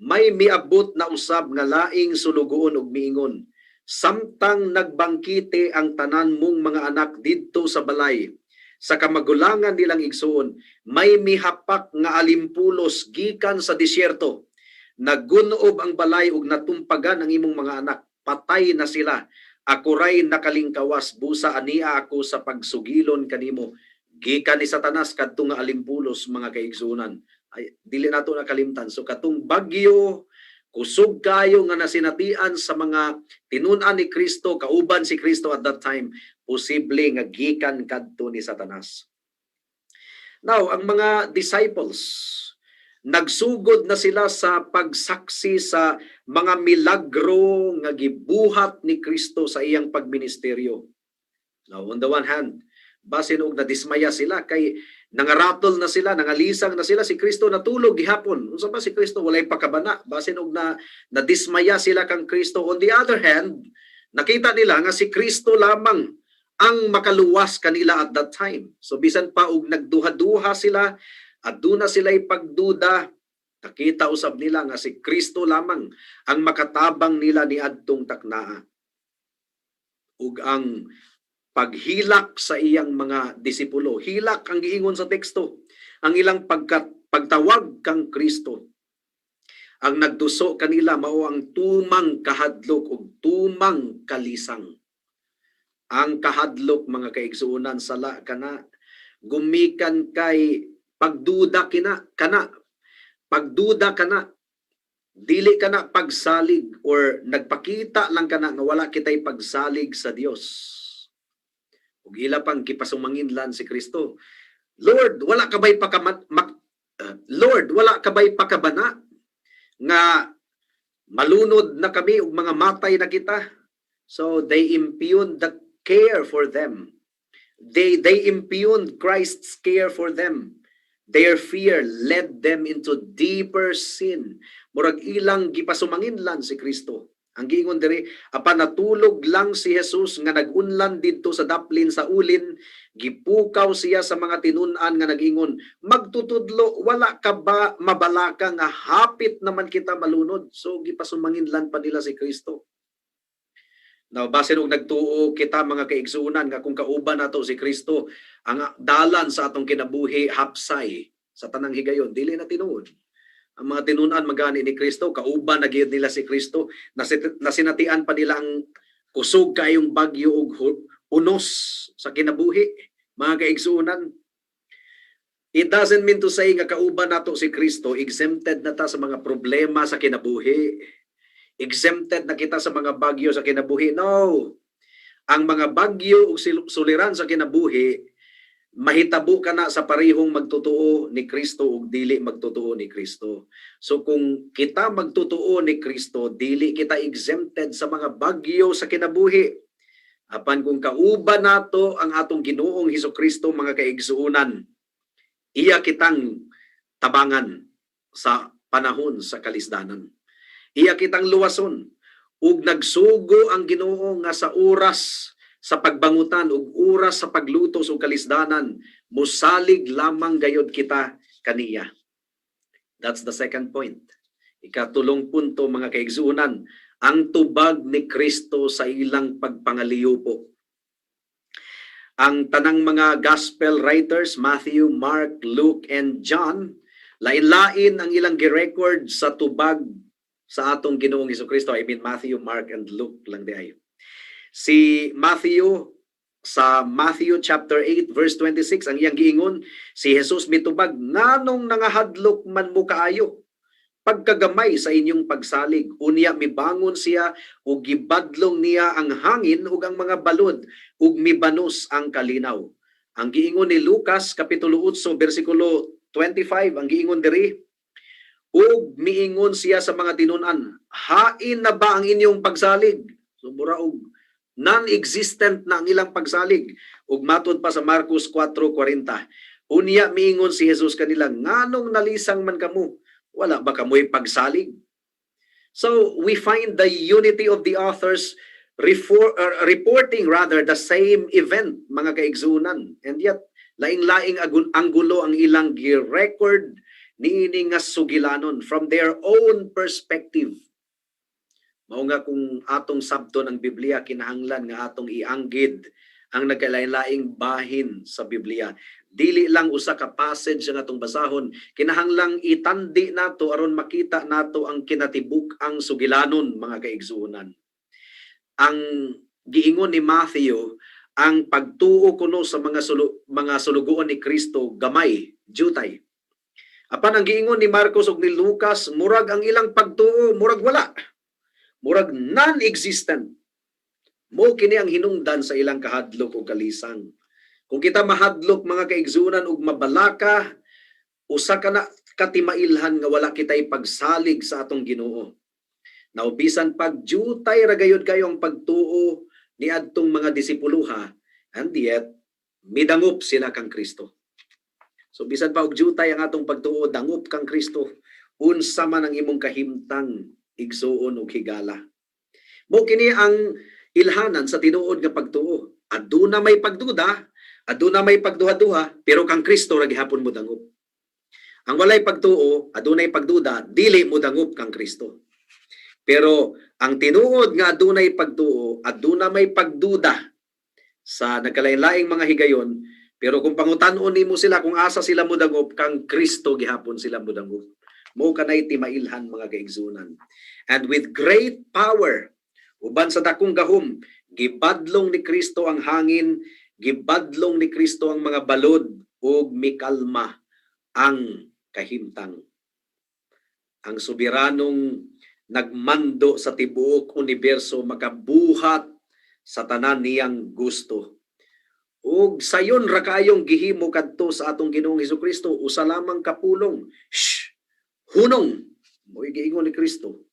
may miabot na usab nga laing sulugoon ug miingon, samtang nagbangkite ang tanan mong mga anak didto sa balay, sa kamagulangan nilang igsuon, may mihapak nga alimpulos gikan sa disyerto. Nagunob ang balay ug natumpagan ang imong mga anak, patay na sila. Ako ray nakalingkawas, busa ania ako sa pagsugilon kanimo. Gikan ni Satanas kadto nga alimpulos mga kaigsunan. Ay dili nato nakalimtan. So katong bagyo, kusog kayo nga nasinatian sa mga tinun-an ni Kristo, kauban si Kristo at that time, posible nga gikan kadto ni Satanas. Now, ang mga disciples, nagsugod na sila sa pagsaksi sa mga milagro nga gibuhat ni Kristo sa iyang pagministeryo. Now, on the one hand, basin og nadismaya sila kay nangaratol na sila, nangalisang na sila, si Kristo natulog gihapon. Unsa ba si Kristo walay pakabana? Basin og nadismaya sila kang Kristo. On the other hand, nakita nila nga si Kristo lamang ang makaluwas kanila at that time. So bisan pa og nagduha-duha sila, at doon na sila'y pagduda, nakita usab nila nga si Kristo lamang ang makatabang nila ni adtong taknaa. Ug ang paghilak sa iyang mga disipulo, hilak ang giingon sa teksto, ang ilang pagtawag kang Kristo. Ang nagduso kanila mao ang tumang kahadlok ug tumang kalisang. Ang kahadlok mga kaigsuonan sala kana gumikan kay pagduda kana pagduda kana, dili kana pagsalig or nagpakita lang kana nga wala kitay pagsalig sa Dios. Ug ila pang gipasumanginlan si Kristo, Lord, wala ka bay pakabana nga malunod na kami ug mga matay na kita. So they impugned the care for them. They impugned Christ's care for them. Their fear led them into deeper sin. Murag ilang gipasumanginlan si Kristo. Ang giingon diri, apan natulog lang si Jesus nga nagunlan didto sa daplin sa ulin, gipukaw siya sa mga tinun-an nga nagingon, magtutudlo, wala ka ba mabalaka nga hapit naman kita malunod? So gipasumanginlan pa nila si Kristo. Now, basin og nagtuo kita mga kaigsuunan nga kung kauban nato si Kristo, ang dalan sa atong kinabuhi hapsay sa tanang higayon, dili na tinuod. Ang mga tinunan magani ni Kristo, kauban na gyud nila si Kristo, nasinatian pa nila ang kusog kayong bagyo ug unos sa kinabuhi, mga kaigsuunan. It doesn't mean to say nga kauban nato si Kristo, exempted na ta sa mga problema sa kinabuhi. Exempted na kita sa mga bagyo sa kinabuhi. No. Ang mga bagyo ug suliran sa kinabuhi, mahitabo ka na sa parehong magtotoo ni Kristo ug dili magtotoo ni Kristo. So kung kita magtotoo ni Kristo, dili kita exempted sa mga bagyo sa kinabuhi. Apan kung kauban nato ang atong Ginoong Hesukristo, mga kaigsuunan, iya kitang tabangan sa panahon sa kalisdanan. Iya kitang luwason ug nagsugo ang Ginoo nga sa oras sa pagbangutan ug oras sa paglutos ug kalisdanan, musalig lamang gayud kita kaniya. That's the second point. Ikatulong punto, mga kaigsuunan, ang tubag ni Kristo sa ilang pagpangaliupo. Ang tanang mga gospel writers, Matthew, Mark, Luke, and John, lain-lain ang ilang girecord sa tubag sa atong Ginoong Hesukristo. I mean Matthew, Mark, and Luke lang di ayo. Si Matthew, sa Matthew chapter 8 verse 26, ang iyang giingon, si Jesus mitubag, nganong nangahadlok man mo kaayo pagkagamay sa inyong pagsalig. Unya mibangon siya ug gibadlong niya ang hangin ug ang mga balod ug mibanos ang kalinaw. Ang giingon ni Lucas kapitulo 8 bersikulo 25, ang giingon diri, ug miingon siya sa mga tinun-an, hain na ba ang inyong pagsalig? So mura og non-existent na ang ilang pagsalig. Ug matod pa sa Marcos 4:40. Unya miingon si Jesus kanila, nganong nalisang man kamo? Wala ba kamoy pagsalig? So we find the unity of the authors reporting rather the same event, mga kaigsunan. And yet laing-laing anggulo ang ilang gi-record niini nga sugilanon from their own perspective. Mao nga kung atong sabton ang Biblia, kinahanglan nga atong ianggid ang nagkalain-laing bahin sa Biblia. Dili lang usa ka passage nga atong basahon, kinahanglang itandi nato aron makita nato ang kinatibuk-ang sugilanon, mga kaigsuonan. Ang giingon ni Matthew, ang pagtuo kuno sa mga sulugoon ni Kristo gamay, jutay. Apan ang giingon ni Marcos ug ni Lucas, murag ang ilang pagtuo, murag wala. Murag non-existent. Mo kini ang hinungdan sa ilang kahadlok o kalisang. Kung kita mahadlok, mga kaigsunan, ug mabalaka, usa ka na katimailhan nga wala kitay pagsalig sa atong Ginoo. Naubisan pagjutay ra gayud kayo ang pagtuo ni adtong mga disipuluha, and yet midangop sila kang Kristo. So bisan pa og jutay ang atong pagtuo, dangop kang Kristo, unsa man ang imong kahimtang igsuon ug higala. Mo kini ang ilhanan sa tinuod nga pagtuo. Aduna may pagduda, aduna may pagduha-duha, pero kang Kristo ra gihapon mo dangop. Ang walay pagtuo, adunay pagduda, dili mo dangop kang Kristo. Pero ang tinuod nga adunay pagtuo, aduna may pagduda sa nagkalain-laing mga higayon, pero kung pangutan-on nimo sila kung asa sila modangop, kang Kristo gihapon sila modangop. Mo kanay timailhan, mga kaigsunan. And with great power, uban sa dakong gahom, gibadlong ni Kristo ang hangin, gibadlong ni Kristo ang mga balod, ug mikalma ang kahimtang. Ang soberanong nagmando sa tibuok universo makabuhat sa tanan niyang gusto. Ug sayon ra kayong gihimo kadto sa atong Ginoong Hesukristo, usa lamang kapulong. Hunong, mo'y giingon ni Kristo.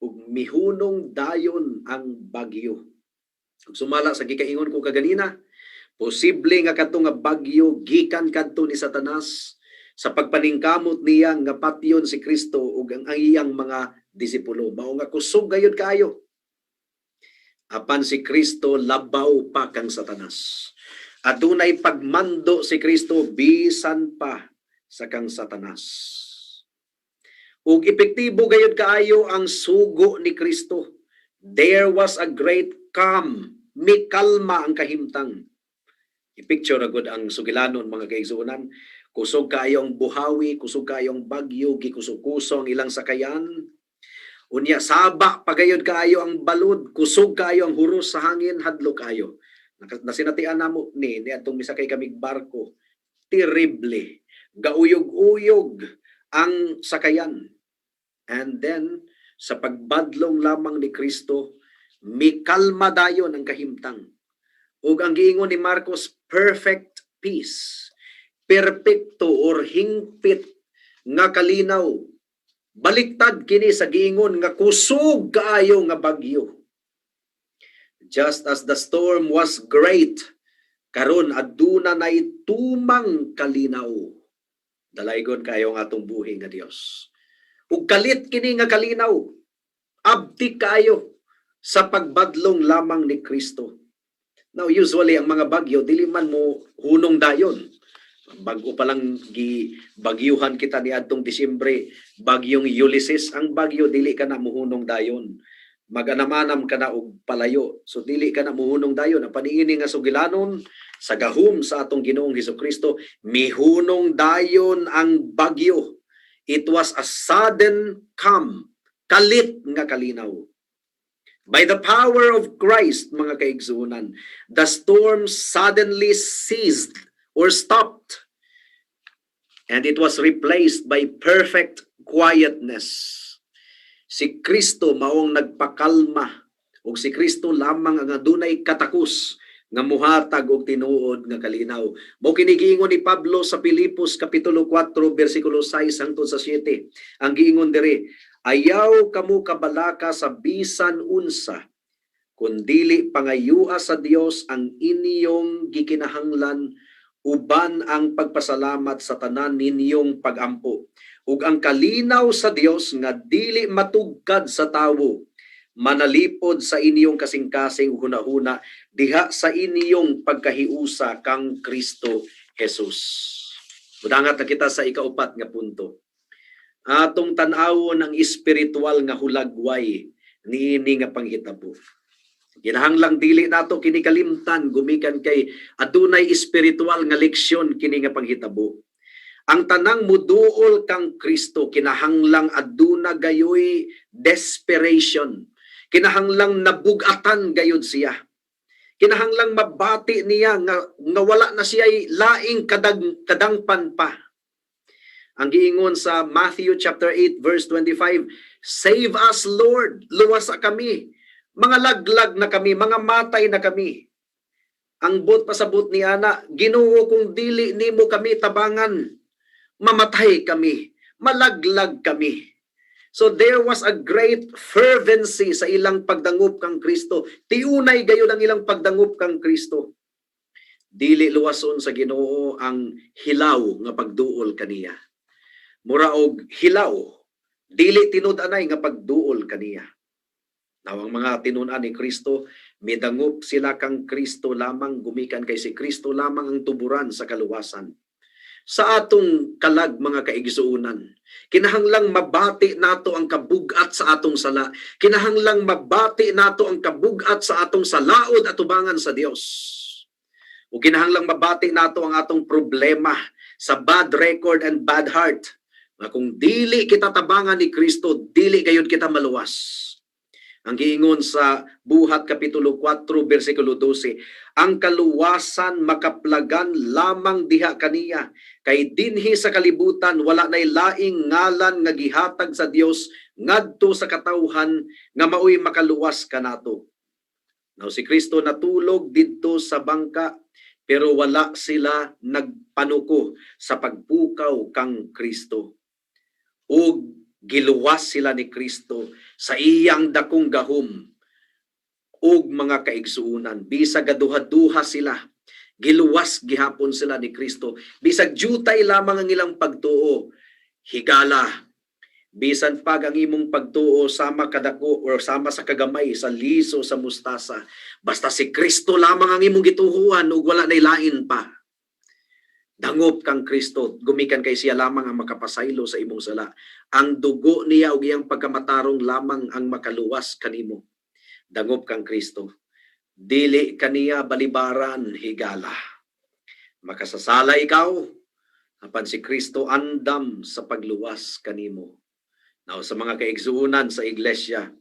ug mihunong dayon ang bagyo. Ug sumala sa gikaingon ko kaganina, posible nga kadto nga bagyo gikan kadto ni Satanas sa pagpaningkamot niya nga patyon si Kristo ug ang iyang mga disipulo. Mao nga kusog gayud kaayo. Apan si Kristo labaw pa kang Satanas. Adunay pagmando si Kristo bisan pa sa kang Satanas. Ug epektibo gayud kaayo ang sugo ni Kristo. There was a great calm, mikalma ang kahimtang. I-picture na gud ang sugilanon mga kaigsuonan. Kusog kaayo ang buhawi, kusog kaayo ang bagyo, gikusog-kuso ang ilang sakayan. Unya saba pagayod kaayo ang balod, kusog kaayo ang huros sa hangin, hadlo kaayo. Nasinatian namo ni atong misakay kamig barko. Terrible. Gauyog-uyog ang sakayan. And then sa pagbadlong lamang ni Kristo, mikalma dayon ang kahimtang. Ug ang giingon ni Marcos, perfect peace. Perpekto or hingpit nga kalinaw. Baliktad kini sa giingon nga kusog kaayo nga bagyo. Just as the storm was great, karon aduna nay tumang kalinaw. Dalaygon kayo nga atong buhi nga Dios. Ug kalit kini nga kalinaw, abti kayo sa pagbadlong lamang ni Kristo. Now usually ang mga bagyo dili man mo hunong dayon. Bago pa lang gibagyuhan kita ni adtong Disyembre, bagyong Ulysses, ang bagyo dili ka na muhunong dayon. Maganamanam ka na og palayo. So dili ka na muhunong dayon. Ang paniini nga sugilanon sa gahom sa atong Ginoong Hesukristo, mihunong dayon ang bagyo. It was a sudden calm, kalit nga kalinaw. By the power of Christ, mga kaigsuonan, the storm suddenly ceased or stopped. And it was replaced by perfect quietness. Si Kristo maong nagpakalma ug si Kristo lamang ang adunay katakos nga muhatag og tinuod nga kalinaw. Mao kini giingon ni Pablo sa Filipos kapitulo 4 bersikulo 6 hangtod sa 7. Ang giingon diri, ayaw kamo kabalaka sa bisan unsa kundili pangayua sa Dios ang inyong gikinahanglan uban ang pagpasalamat sa tanan ninyong pagampo. Ug ang kalinaw sa Dios nga dili matugkad sa tawo, manalipod sa inyong kasing-kasing hunahuna diha sa inyong pagkahiusa kang Kristo Jesus. Mudangat na kita sa ikaupat nga punto. Atong tan-awon ang espiritual nga hulagway niini nga panghitabo. Kinahanglang dili nato kini kalimtan gumikan kay adunay espiritual nga leksyon kini nga panghitabo. Ang tanang muduol kang Kristo kinahanglang aduna gayoy desperation. Kinahanglang nabugatan gayud siya. Kinahanglang mabati niya nga wala na siya laing kadangpan pa. Ang giingon sa Matthew chapter 8 verse 25, save us Lord, luwasa kami. Mga laglag na kami, mga matay na kami. Ang bot pasabot ni ana, Ginoo kung dili nimo kami tabangan, mamatay kami, malaglag kami. So there was a great fervency sa ilang pagdangup kang Kristo. Tiunay gayud ang ilang pagdangup kang Kristo. Dili luwason sa Ginoo ang hilaw nga pagduol kaniya. Mura og hilaw, dili tinud-anay nga pagduol kaniya. Now, ang mga tinunan ni Kristo, midangup sila kang Kristo lamang, gumikan kay si Kristo lamang ang tuburan sa kaluwasan. Sa atong kalag mga kaigsuunan, kinahanglang mabati nato ang kabugat sa atong sala. Kinahanglang mabati nato ang kabugat sa atong salaod at tubangan sa Dios. O kinahanglang mabati nato ang atong problema sa bad record and bad heart. Na kung dili kita tabangan ni Kristo, dili gayud kita maluwas. Ang giingon sa Buhat kapitulo 4 bersikulo 12, ang kaluwasan makaplagan lamang diha kaniya, kay dinhi sa kalibutan wala nay laing ngalan nga gihatag sa Dios ngadto sa katawhan nga maoy makaluwas kanato. Now si Kristo natulog didto sa bangka, pero wala sila nagpanuko sa pagpukaw kang Kristo. Ug giluwas sila ni Kristo sa iyang dakong gahom ug mga kaigsuonan. Bisag gaduha-duha sila, giluwas gihapon sila ni Kristo. Bisag jutay lamang ang ilang pagtuo, higala. Bisan pag ang imong pagtuo sama kadako or sama sa kagamay, sa liso, sa mustasa, basta si Kristo lamang ang imong gituhuan ug wala nay lain pa. Dangop kang Kristo, gumikan kay siya lamang ang makapasaylo sa imong sala. Ang dugo niya ug iyang pagkamatarong lamang ang makaluwas kanimo. Dangop kang Kristo. Dili kaniya balibaran, higala. Makasasala ikaw, apan si Kristo andam sa pagluwas kanimo. Now, sa mga kaigsuunan sa iglesia,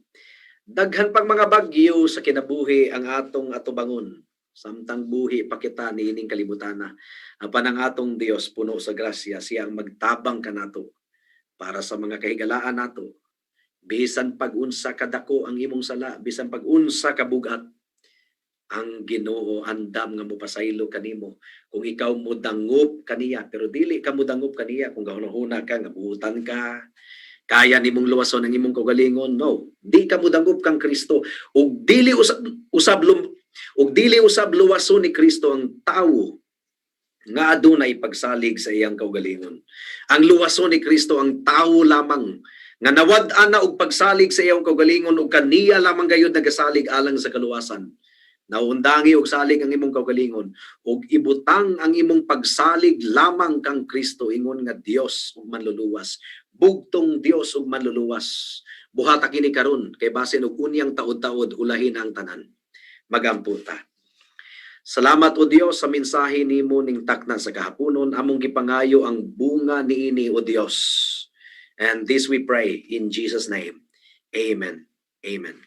daghan pang mga bagyo sa kinabuhi ang atong atubangon. Samtang buhi pa kita niining kalibutana. Apan ang atong Dios puno sa grasya, siya ang magtabang kanato para sa mga kahigalaan nato. Bisan pag-unsa kadako ang imong sala, bisan pag-unsa kabugat, ang Ginoo andam nga mopasaylo kanimo. Kung ikaw mo dangop kaniya, pero dili ka mo dangop kaniya kung gahuna ka, nga buutan ka, kaya nimong luwason ang imong kaugalingon, no. Di ka mo dangop kang Kristo ug dili usab luwason ni Kristo ang tawo nga adunay pagsalig sa iyang kaugalingon. Ang luwason ni Kristo ang tawo lamang nga nawad-an na og pagsalig sa iyang kaugalingon ug kaniya lamang gayud nagasalig alang sa kaluwasan. Naundangi og salig ang imong kaugalingon ug ibutang ang imong pagsalig lamang kang Kristo ingon nga Dios ug manluluwas. Bugtong Dios ug manluluwas. Buhata kini karon kay basin og unyang taod-taod ulahin ang tanan. Magamputa. Salamat o Dios sa mensahe nimo ning takna sa kahaponon, among gipangayo ang bunga niini o Dios. And this we pray in Jesus name. Amen. Amen.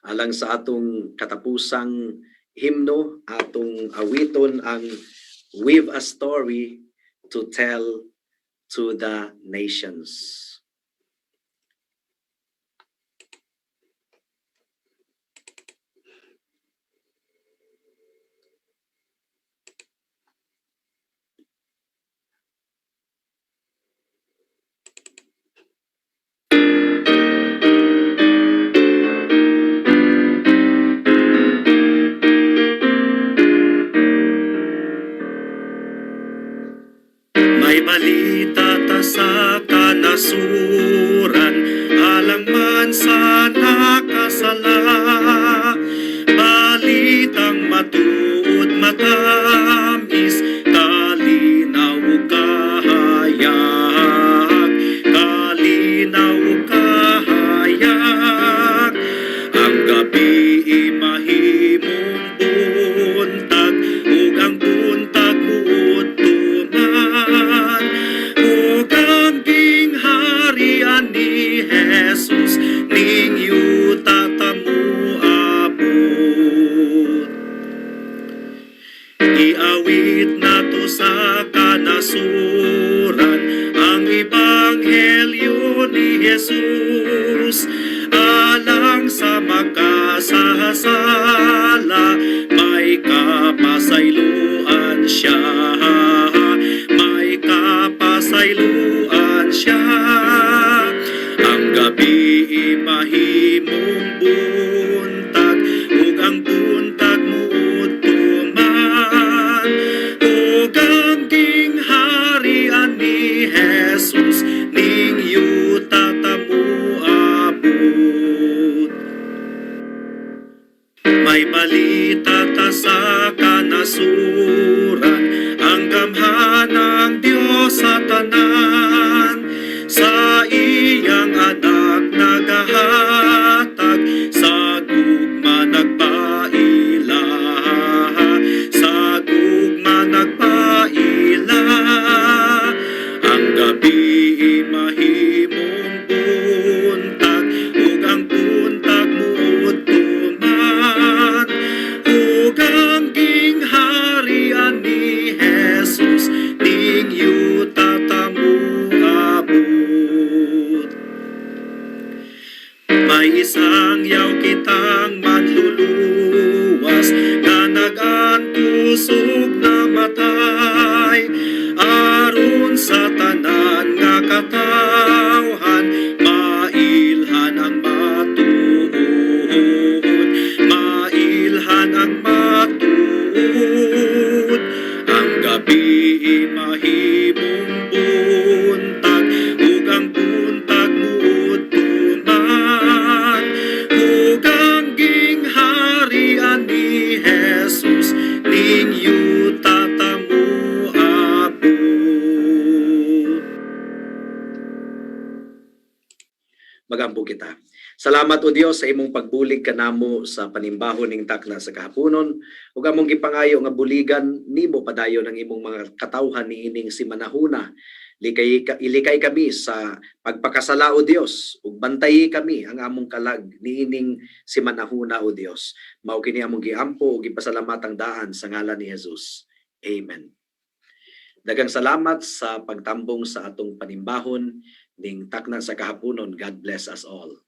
Alang sa atong katapusang himno, atong awiton ang We've a Story to Tell to the Nations. May balita ta sa kanasuran, alang man sa nakasala. Balitang matuod matamis, kalinaw kahayag, kalinaw kahayag. Ang gabi mahimong buntag, ug ang buntag muod tuman. Ug ang gingharian ni Jesus, ninyo tatamu abot. Iawit nato sa kanasuran ang ebanghelyo ni Jesus, alang sa makasasala, may kapasayloan siya, may kapasayloan siya. Ang gabi mahimong buntag, ug ang buntag muod tuman. Ug ang gingharian ni Jesus, ninyo tatamu abot. May balita ta sa kanasuran, ang gamhan ng Dios sa tanan, sa iyang anak nagahatag, sa gugma nagpaila, sa gugma nagpaila. Ang gabi mahimong buntag, ug ang buntag muod tuman. Ug ang gingharian ni Jesus, ninyo tatamu abot. May isang yaw kitang manluluwas, nga nag-antusog na matay, aron sa tanan nga katay. Salamat o Dios sa imong pagbulig kanamo sa panimbahon ning takna sa kahaponon ug among gipangayo nga buligan nimo padayon ang imong mga katawhan niining si manahuna. Ilikay kami sa pagpakasala o Dios ug bantayi kami ang among kalag niining si manahuna o Dios. Mao kini among giampo ug gipasalamatang daan sa ngalan ni Jesus. Amen. Daghang salamat sa pagtambong sa atong panimbahon ning takna sa kahaponon. God bless us all.